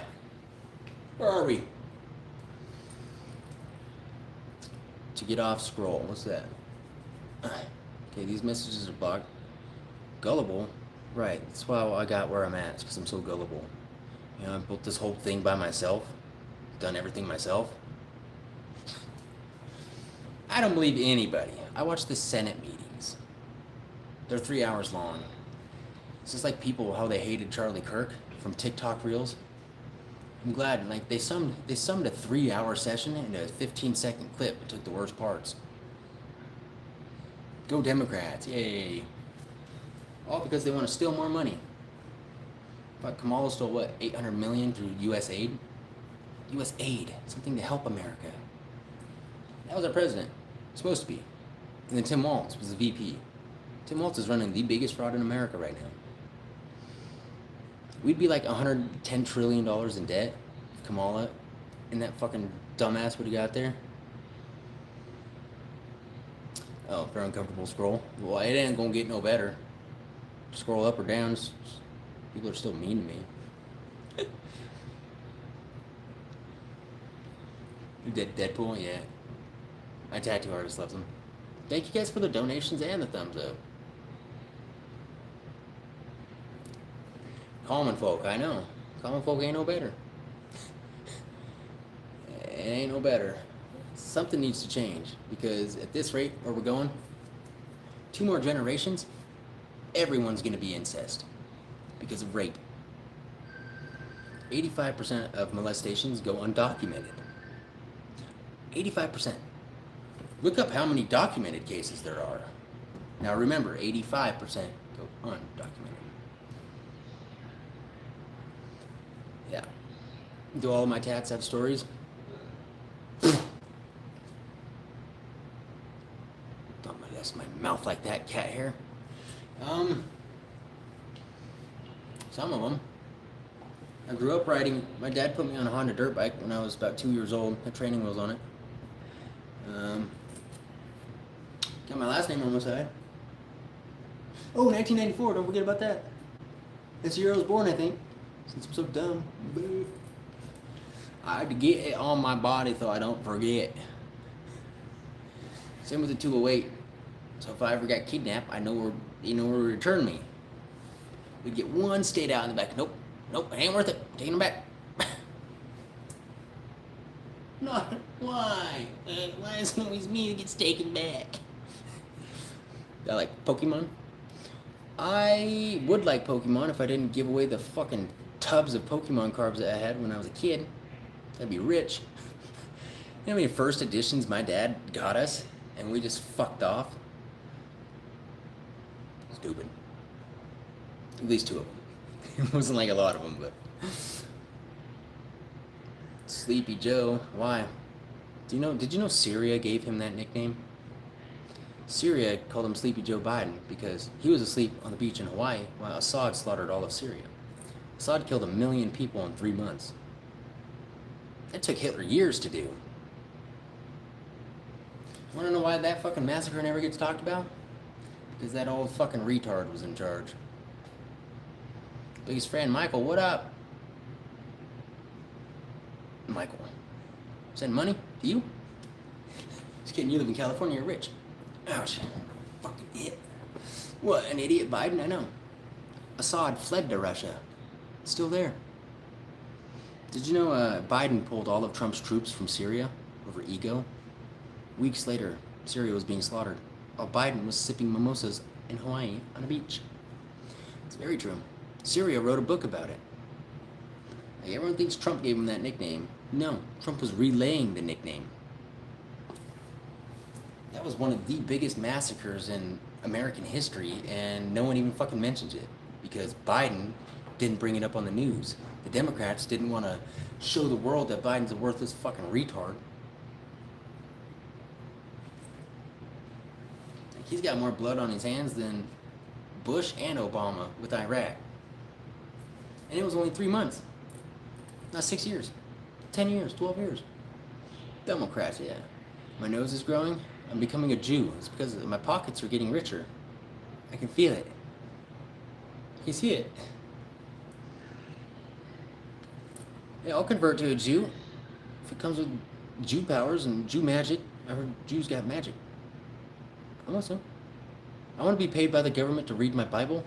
Speaker 1: Where are we? To get off scroll, what's that? Okay, these messages are blocked. Gullible? Right, that's why I got where I'm at, because I'm so gullible. You know, I built this whole thing by myself, done everything myself. I don't believe anybody. I watch the Senate meetings. They're 3 hours long. It's just like people, how they hated Charlie Kirk from TikTok Reels. I'm glad, like, they summed a 3-hour session into a 15-second clip and took the worst parts. Go Democrats, yay. All because they want to steal more money. But Kamala stole what, $800 million through U.S. aid? U.S. aid, something to help America. That was our president, supposed to be. And then Tim Walz was the VP. Tim Walz is running the biggest fraud in America right now. We'd be like $110 trillion in debt if Kamala and that fucking dumbass would have got there. Oh, very uncomfortable scroll. Well, it ain't gonna get no better. Scroll up or down. People are still mean to me. You did Deadpool? Yeah. My tattoo artist loves them. Thank you guys for the donations and the thumbs up. Common folk, I know. Common folk ain't no better. It ain't no better. Something needs to change, because at this rate where we're going, 2 more generations, everyone's gonna be incest because of rape. 85% of molestations go undocumented. 85%. Look up how many documented cases there are. Now remember, 85% go undocumented. Yeah. Do all of my tats have stories? Don't molest my mouth like that, cat hair. Some of them. I grew up riding. My dad put me on a Honda dirt bike when I was about 2 years old. Had training wheels on it. Got my last name on my side. Oh, 1994. Don't forget about that. This year I was born, I think. Since I'm so dumb. Boo. I had to get it on my body so I don't forget. Same with the 208. So if I ever got kidnapped, I know where to return me. We'd get one stayed out in the back. Nope, it ain't worth it. Taking them back. No, why? Why is it always me that gets taken back? I like Pokemon. I would like Pokemon if I didn't give away the fucking tubs of Pokemon cards that I had when I was a kid. I'd be rich. You know how many first editions my dad got us and we just fucked off? Stupid. At least 2 of them. It wasn't like a lot of them, but... Sleepy Joe. Why? Did you know Syria gave him that nickname? Syria called him Sleepy Joe Biden because he was asleep on the beach in Hawaii while Assad slaughtered all of Syria. Assad killed 1 million people in 3 months. That took Hitler years to do. Wanna know why that fucking massacre never gets talked about? Because that old fucking retard was in charge. Biggest friend, Michael, what up? Michael. Send money to you? Just kidding, you live in California, you're rich. Ouch. Fucking idiot. What, an idiot Biden? I know. Assad fled to Russia. Still there. Did you know Biden pulled all of Trump's troops from Syria over ego? Weeks later, Syria was being slaughtered, while Biden was sipping mimosas in Hawaii on a beach. It's very true. Syria wrote a book about it. Like, everyone thinks Trump gave him that nickname. No, Trump was relaying the nickname. That was one of the biggest massacres in American history, and no one even fucking mentions it because Biden didn't bring it up on the news. The Democrats didn't want to show the world that Biden's a worthless fucking retard. Like, he's got more blood on his hands than Bush and Obama with Iraq. And it was only 3 months. Not 6 years. 10 years, 12 years. Democrats, yeah. My nose is growing. I'm becoming a Jew. It's because my pockets are getting richer. I can feel it. You can see it. Yeah, I'll convert to a Jew if it comes with Jew powers and Jew magic. I heard Jews got magic. I want some. I want to be paid by the government to read my Bible.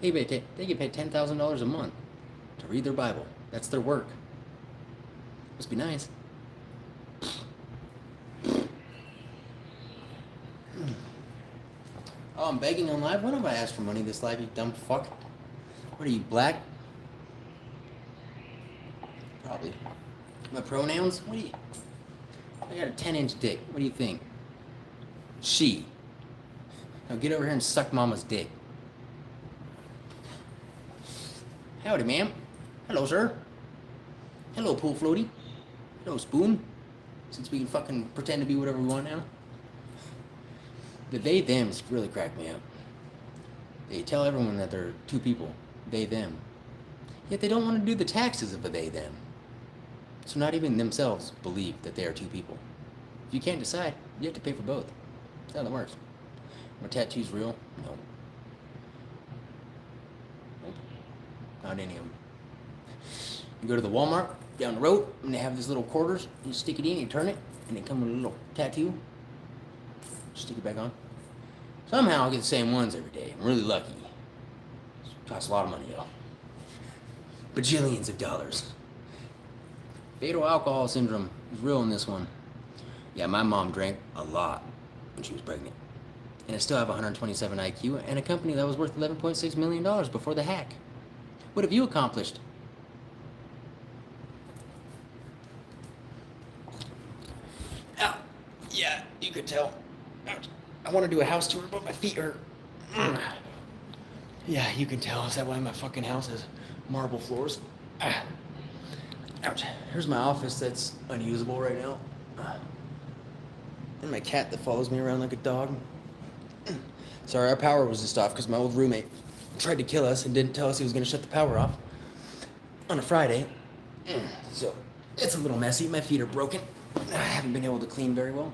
Speaker 1: They get paid $10,000 a month to read their Bible. That's their work. Must be nice. Oh, I'm begging on live? When have I asked for money this live, you dumb fuck? What are you, black? Probably. My pronouns? What do you... I got a 10-inch dick. What do you think? She. Now get over here and suck mama's dick. Howdy, ma'am. Hello, sir. Hello, pool floaty. Hello, spoon. Since we can fucking pretend to be whatever we want now. The they-thems really crack me up. They tell everyone that they're 2 people. They-them. Yet they don't want to do the taxes of a they-them. So not even themselves believe that they are 2 people. If you can't decide, you have to pay for both. That's how that works. My tattoo's real? No. Nope. Not any of them. You go to the Walmart down the road, and they have these little quarters. You stick it in, you turn it, and they come with a little tattoo. Stick it back on. Somehow I get the same ones every day. I'm really lucky. It costs a lot of money, though. Bajillions of dollars. Fatal alcohol syndrome is real in this one. Yeah, my mom drank a lot when she was pregnant. And I still have 127 IQ and a company that was worth $11.6 million before the hack. What have you accomplished? Ow. Yeah, you could tell. Ouch. I want to do a house tour, but my feet hurt. Yeah, you can tell. Is that why my fucking house has marble floors? Ouch. Here's my office that's unusable right now. And my cat that follows me around like a dog. Sorry, our power was just off because my old roommate tried to kill us and didn't tell us he was going to shut the power off on a Friday. So it's a little messy. My feet are broken. I haven't been able to clean very well.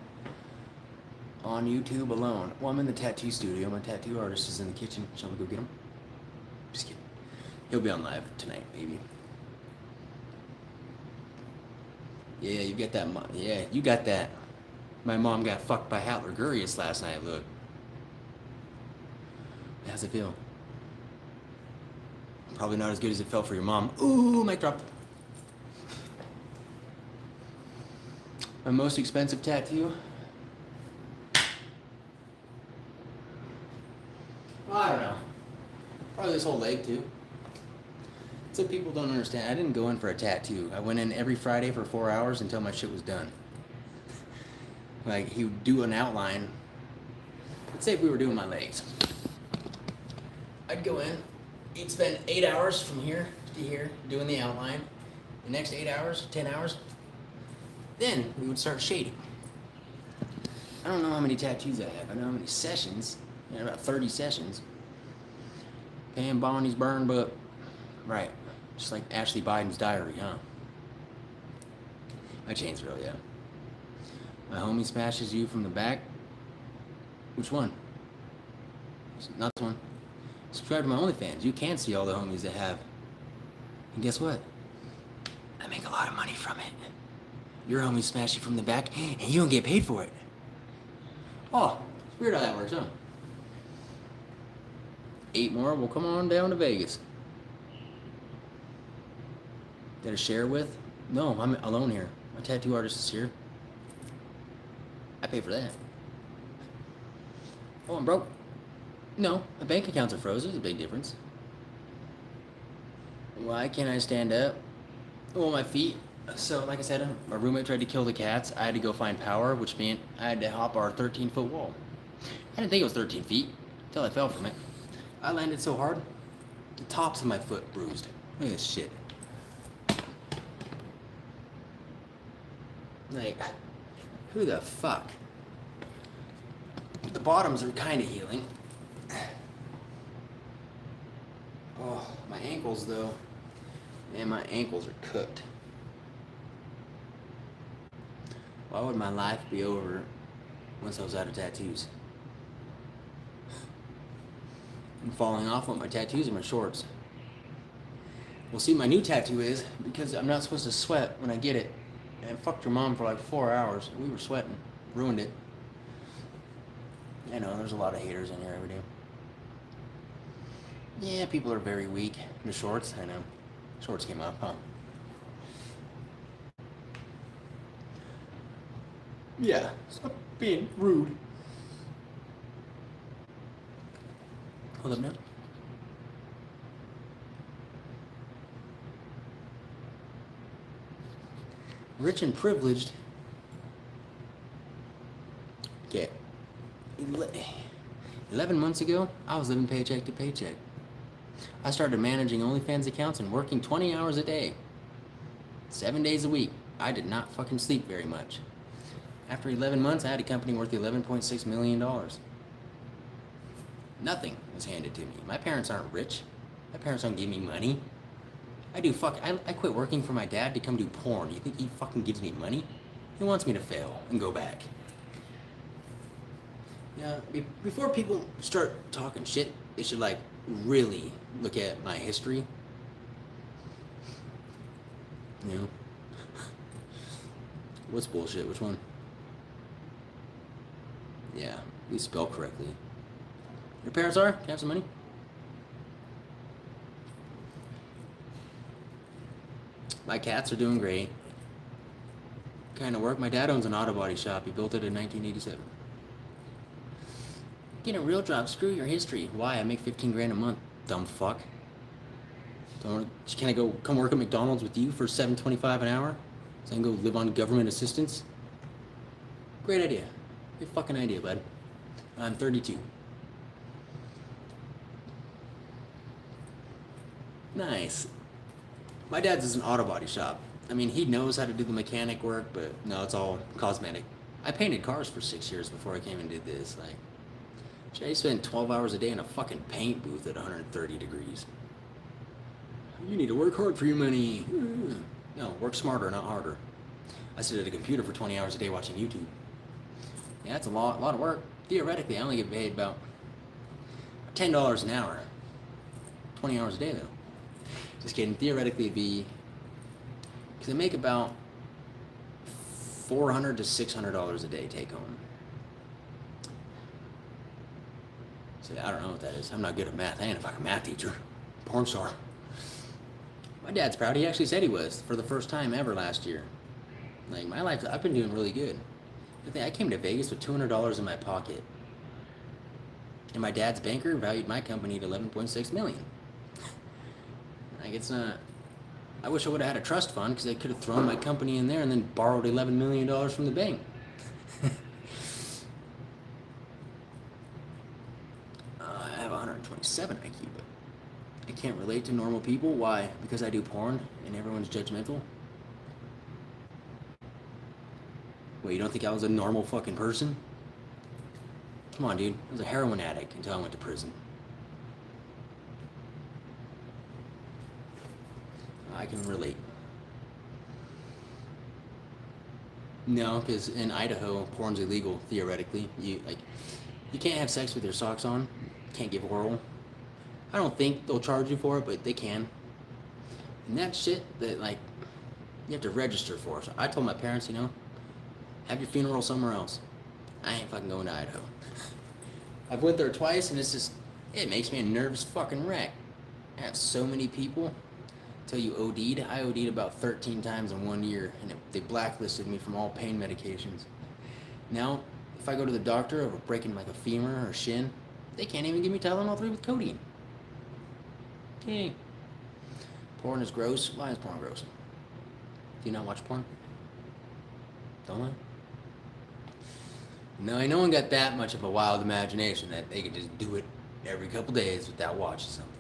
Speaker 1: On YouTube alone. Well, I'm in the tattoo studio. My tattoo artist is in the kitchen. Shall we go get him? Just kidding. He'll be on live tonight, maybe. Yeah, you get that. Yeah, you got that. My mom got fucked by Hatlergurius last night. Look. How's it feel? Probably not as good as it felt for your mom. Ooh, mic drop. My most expensive tattoo? I don't know. Probably this whole leg, too. So people don't understand. I didn't go in for a tattoo. I went in every Friday for 4 hours until my shit was done. Like, he would do an outline. Let's say if we were doing my legs. I'd go in, he'd spend 8 hours from here to here doing the outline. The next 8 hours, 10 hours, then we would start shading. I don't know how many tattoos I have. I know how many sessions. About 30 sessions. Pam Bonnie's burn book. Right. Just like Ashley Biden's diary, huh? My chain's real, yeah. My homie smashes you from the back. Which one? Not this one. Subscribe to my OnlyFans. You can see all the homies that have. And guess what? I make a lot of money from it. Your homies smash you from the back, and you don't get paid for it. Oh, it's weird how that works, huh? 8 more, we'll come on down to Vegas. Did I share with? No, I'm alone here. My tattoo artist is here. I pay for that. Oh, I'm broke. No, my bank accounts are frozen. There's a big difference. Why can't I stand up? Well, my feet. So, like I said, my roommate tried to kill the cats. I had to go find power, which meant I had to hop our 13-foot wall. I didn't think it was 13 feet until I fell from it. I landed so hard, the tops of my foot bruised. Look at this shit. Like, who the fuck? The bottoms are kind of healing. Oh, my ankles though. Man, my ankles are cooked. Why would my life be over once I was out of tattoos? I'm falling off with my tattoos and my shorts. We'll see, my new tattoo is because I'm not supposed to sweat when I get it. And I fucked your mom for like 4 hours. We were sweating. Ruined it. I know, there's a lot of haters in here every day. Yeah, people are very weak. The shorts, I know. Shorts came up, huh? Yeah, stop being rude. Hold up now. Rich and privileged. Okay. 11 months ago, I was living paycheck to paycheck. I started managing OnlyFans accounts and working 20 hours a day. 7 days a week. I did not fucking sleep very much. After 11 months, I had a company worth $11.6 million. Nothing was handed to me. My parents aren't rich. My parents don't give me money. I quit working for my dad to come do porn. You think he fucking gives me money? He wants me to fail and go back. Yeah, before people start talking shit, they should like really look at my history. You know? What's bullshit? Which one? Yeah, at least spell correctly. Your parents are? Can I have some money? My cats are doing great. Kind of work. My dad owns an auto body shop. He built it in 1987. Get a real job. Screw your history. Why? I make 15 grand a month. Dumb fuck. Can I go come work at McDonald's with you for $7.25 an hour? So I can go live on government assistance? Great idea. Great fucking idea, bud. I'm 32. Nice. My dad's is an auto body shop. I mean, he knows how to do the mechanic work, but no, it's all cosmetic. I painted cars for 6 years before I came and did this. Like, I spent 12 hours a day in a fucking paint booth at 130 degrees. You need to work hard for your money. No, work smarter, not harder. I sit at a computer for 20 hours a day watching YouTube. Yeah, that's a lot of work. Theoretically, I only get paid about $10 an hour. 20 hours a day, though. Just kidding. Theoretically, it'd be... Because I make about $400 to $600 a day take home. So I don't know what that is. I'm not good at math. I ain't a fucking math teacher. Porn star. My dad's proud. He actually said he was for the first time ever last year. Like, my life, I've been doing really good. I came to Vegas with $200 in my pocket. And my dad's banker valued my company at $11.6 million. Like, it's not... I wish I would have had a trust fund because I could have thrown my company in there and then borrowed $11 million from the bank. I have 127 IQ, but I can't relate to normal people. Why? Because I do porn and everyone's judgmental? Wait, you don't think I was a normal fucking person? Come on, dude. I was a heroin addict until I went to prison. I can relate. No, because in Idaho, porn's illegal theoretically. You can't have sex with your socks on. You can't give oral. I don't think they'll charge you for it, but they can. And that shit that you have to register for. So I told my parents, have your funeral somewhere else. I ain't fucking going to Idaho. I've went there twice, and it makes me a nervous fucking wreck. I have so many people tell you OD'd. I OD'd about 13 times in 1 year, and they blacklisted me from all pain medications. Now, if I go to the doctor over breaking a femur or shin, they can't even give me Tylenol 3 with codeine. Dang. Porn is gross. Why is porn gross? Do you not watch porn? Don't I? No, no one got that much of a wild imagination that they could just do it every couple days without watching something.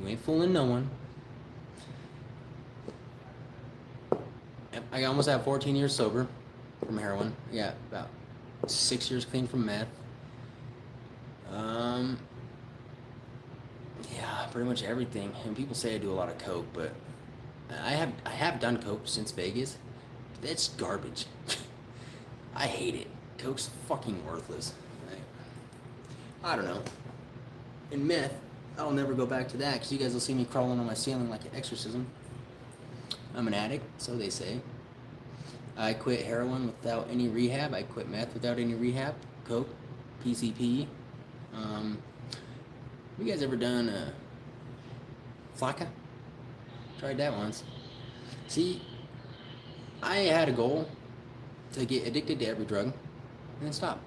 Speaker 1: You ain't fooling no one. Yep, I almost have 14 years sober from heroin. I got about 6 years clean from meth. Yeah, pretty much everything. And people say I do a lot of coke, but I have done coke since Vegas. It's garbage. I hate it. Coke's fucking worthless. I don't know. In meth, I'll never go back to that because you guys will see me crawling on my ceiling like an exorcism. I'm an addict, so they say. I quit heroin without any rehab. I quit meth without any rehab. Coke, PCP. Have you guys ever done Flakka? Tried that once. See, I had a goal to get addicted to every drug and then stop.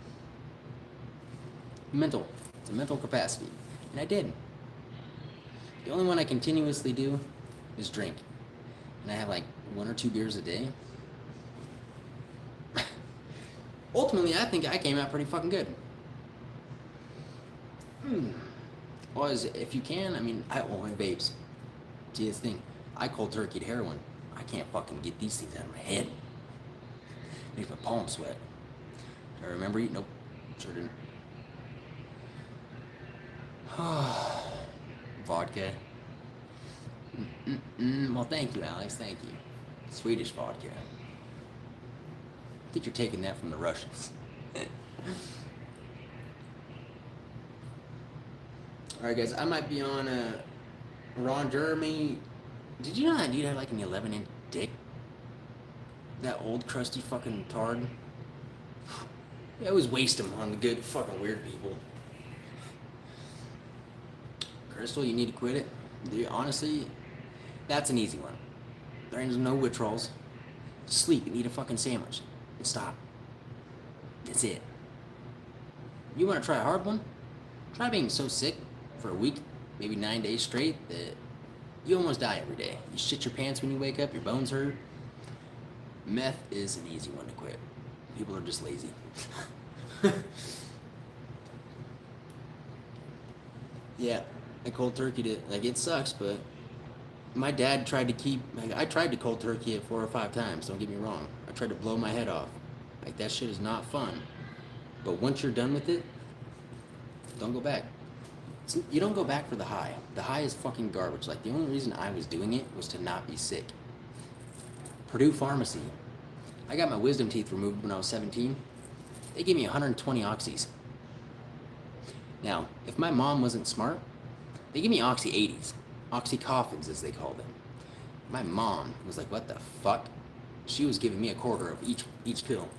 Speaker 1: Mental. It's a mental capacity. And I did. The only one I continuously do is drink. And I have 1 or 2 beers a day. Ultimately, I think I came out pretty fucking good. Well, if you can, I want vapes. See, this thing, I cold turkeyed heroin. I can't fucking get these things out of my head. Makes my palms sweat. Do I remember eating? Nope, sure didn't. Vodka. Well, thank you, Alex. Thank you. Swedish vodka. I think you're taking that from the Russians. Alright, guys, I might be on Ron Jeremy. Did you know that dude had an 11-inch dick? That old crusty fucking tard. I always waste him on the good fucking weird people. Crystal, you need to quit it. Dude, honestly, that's an easy one. There ain't no withdrawals. Sleep and eat a fucking sandwich. And stop. That's it. You want to try a hard one? Try being so sick for a week, maybe 9 days straight, that you almost die every day. You shit your pants when you wake up, your bones hurt. Meth is an easy one to quit. People are just lazy. Yeah, I cold turkeyed it. It sucks, but my dad tried to keep... I tried to cold turkey it 4 or 5 times, don't get me wrong. I tried to blow my head off. That shit is not fun. But once you're done with it, don't go back. You don't go back for the high. The high is fucking garbage. The only reason I was doing it was to not be sick. Purdue Pharmacy. I got my wisdom teeth removed when I was 17. They gave me 120 oxys. Now, if my mom wasn't smart, they gave me Oxy 80s. Oxycoffins, as they call them. My mom was like, what the fuck? She was giving me a quarter of each pill.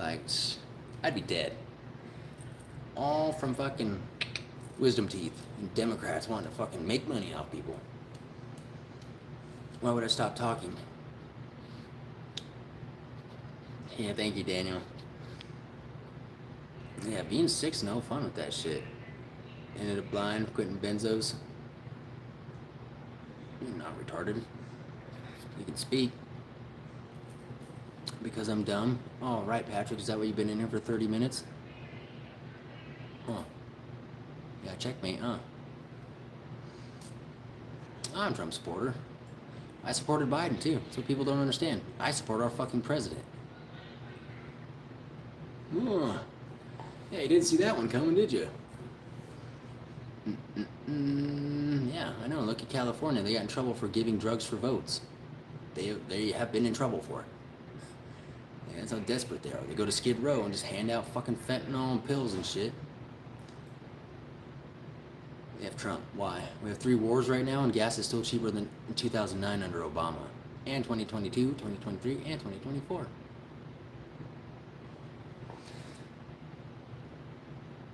Speaker 1: I'd be dead. All from fucking wisdom teeth and Democrats wanting to fucking make money off people. Why would I stop talking? Yeah, thank you, Daniel. Yeah, being sick's no fun with that shit. Ended up blind, quitting benzos. You're not retarded. You can speak. Because I'm dumb. Oh, right, Patrick. Is that why you've been in here for 30 minutes? Huh. Yeah, checkmate, huh? I'm a Trump supporter. I supported Biden too. That's what people don't understand. I support our fucking president. Ugh. Yeah, you didn't see that one coming, did you? Yeah, I know. Look at California. They got in trouble for giving drugs for votes. They have been in trouble for it. Yeah, that's how desperate they are. They go to Skid Row and just hand out fucking fentanyl and pills and shit. We have Trump. Why? We have 3 wars right now, and gas is still cheaper than in 2009 under Obama, and 2022, 2023, and 2024.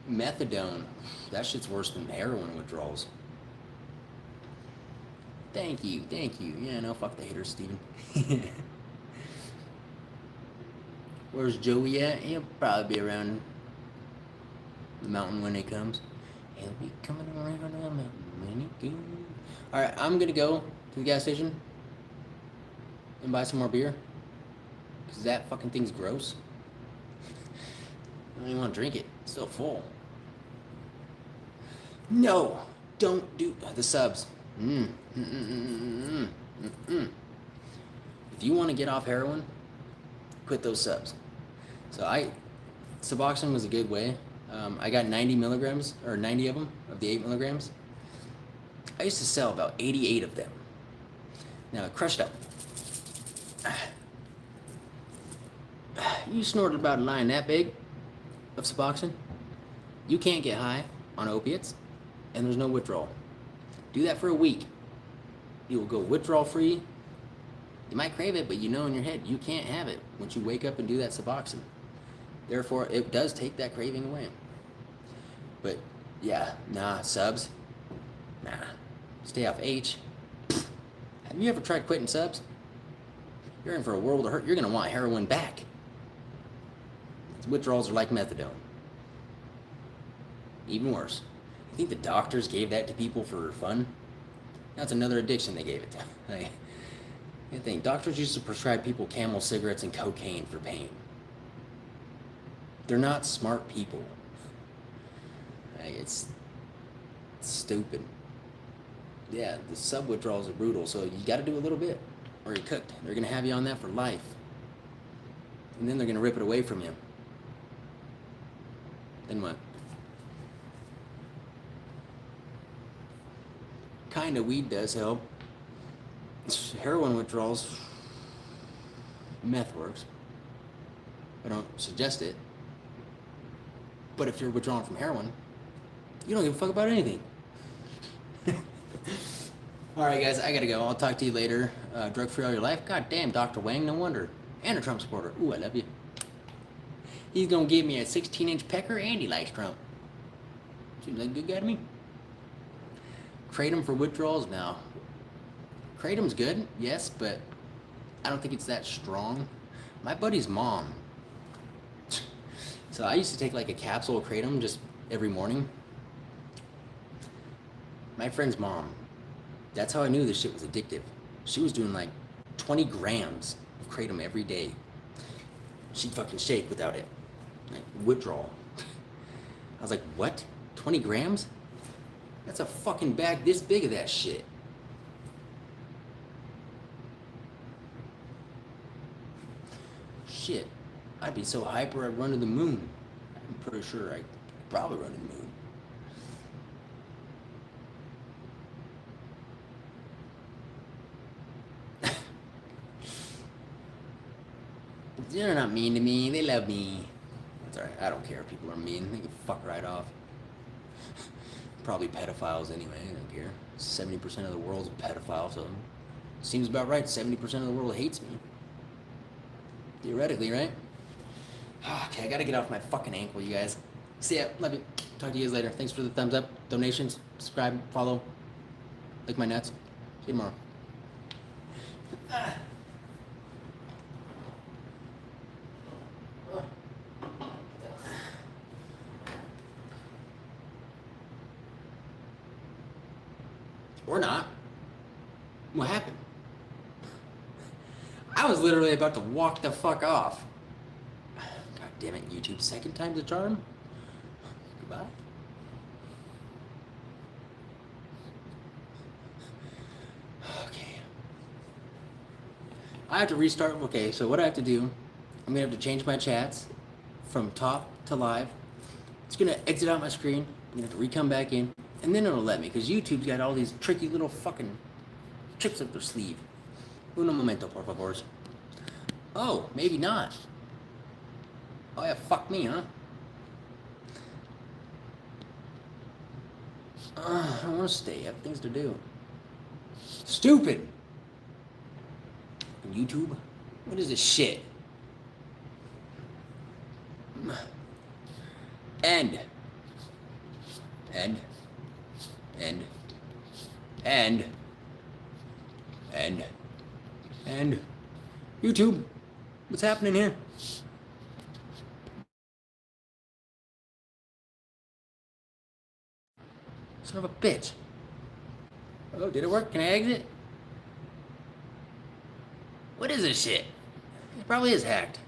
Speaker 1: Methadone. That shit's worse than heroin withdrawals. Thank you. Yeah, no, fuck the haters, Steven. Where's Joey at? He'll probably be around the mountain when he comes. He'll be coming around the mountain when he goes. Alright, I'm gonna go to the gas station and buy some more beer. Because that fucking thing's gross. I don't even want to drink it. It's still full. No! Don't do the subs. If you want to get off heroin, quit those subs. So Suboxone was a good way. I got 90 milligrams, or 90 of them, of the 8 milligrams. I used to sell about 88 of them. Now, crushed up. You snorted about a line that big of Suboxone, you can't get high on opiates, and there's no withdrawal. Do that for a week. You will go withdrawal free. You might crave it, but you know in your head you can't have it once you wake up and do that Suboxone. Therefore, it does take that craving away. But yeah, nah, subs, nah. Stay off H. Have you ever tried quitting subs? You're in for a world of hurt. You're gonna want heroin back. Withdrawals are like methadone. Even worse. You think the doctors gave that to people for fun? That's another addiction they gave it to. Like, you think doctors used to prescribe people Camel cigarettes and cocaine for pain. They're not smart people. Like, it's stupid. Yeah, the sub withdrawals are brutal, so you gotta do a little bit, or you're cooked. They're gonna have you on that for life. And then they're gonna rip it away from you. Then what? Kinda weed does help. Heroin withdrawals, meth works. I don't suggest it. But if you're withdrawing from heroin, you don't give a fuck about anything. Alright guys, I gotta go. I'll talk to you later. Drug free all your life? God damn, Dr. Wang, no wonder. And a Trump supporter. Ooh, I love you. He's gonna give me a 16-inch pecker and he likes Trump. Seems like a good guy to me. Kratom for withdrawals? No. Kratom's good, yes, but I don't think it's that strong. My buddy's mom. So I used to take like a capsule of Kratom just every morning. My friend's mom. That's how I knew this shit was addictive. She was doing like 20 grams of Kratom every day. She'd fucking shake without it. Like, withdrawal. I was like, what? 20 grams? That's a fucking bag this big of that shit. Shit. I'd be so hyper I'd run to the moon. I'm pretty sure I'd probably run to the moon. They're not mean to me. They love me. It's alright. I don't care if people are mean. They can fuck right off. Probably pedophiles anyway. I don't care. 70% of the world's a pedophile, so seems about right. 70% of the world hates me. Theoretically, right? Okay, I gotta get off my fucking ankle, you guys. See ya. Love you. Talk to you guys later. Thanks for the thumbs up, donations, subscribe, follow. Lick my nuts. See you tomorrow. Or not. What happened? I was literally about to walk the fuck off. God damn it, YouTube. Second time's a charm? Goodbye. I have to restart. Okay, so what I have to do, I'm gonna have to change my chats from top to live. It's gonna exit out my screen. I'm gonna have to re-come back in, and then it'll let me, because YouTube's got all these tricky little fucking tricks up their sleeve. Uno momento, por favor. Oh, maybe not. Oh yeah, fuck me, huh? I don't want to stay. I have things to do. Stupid. YouTube? What is this shit? End. End. End. End. End. End. YouTube. What's happening here? Son of a bitch. Oh, did it work? Can I exit? What is this shit? It probably is hacked.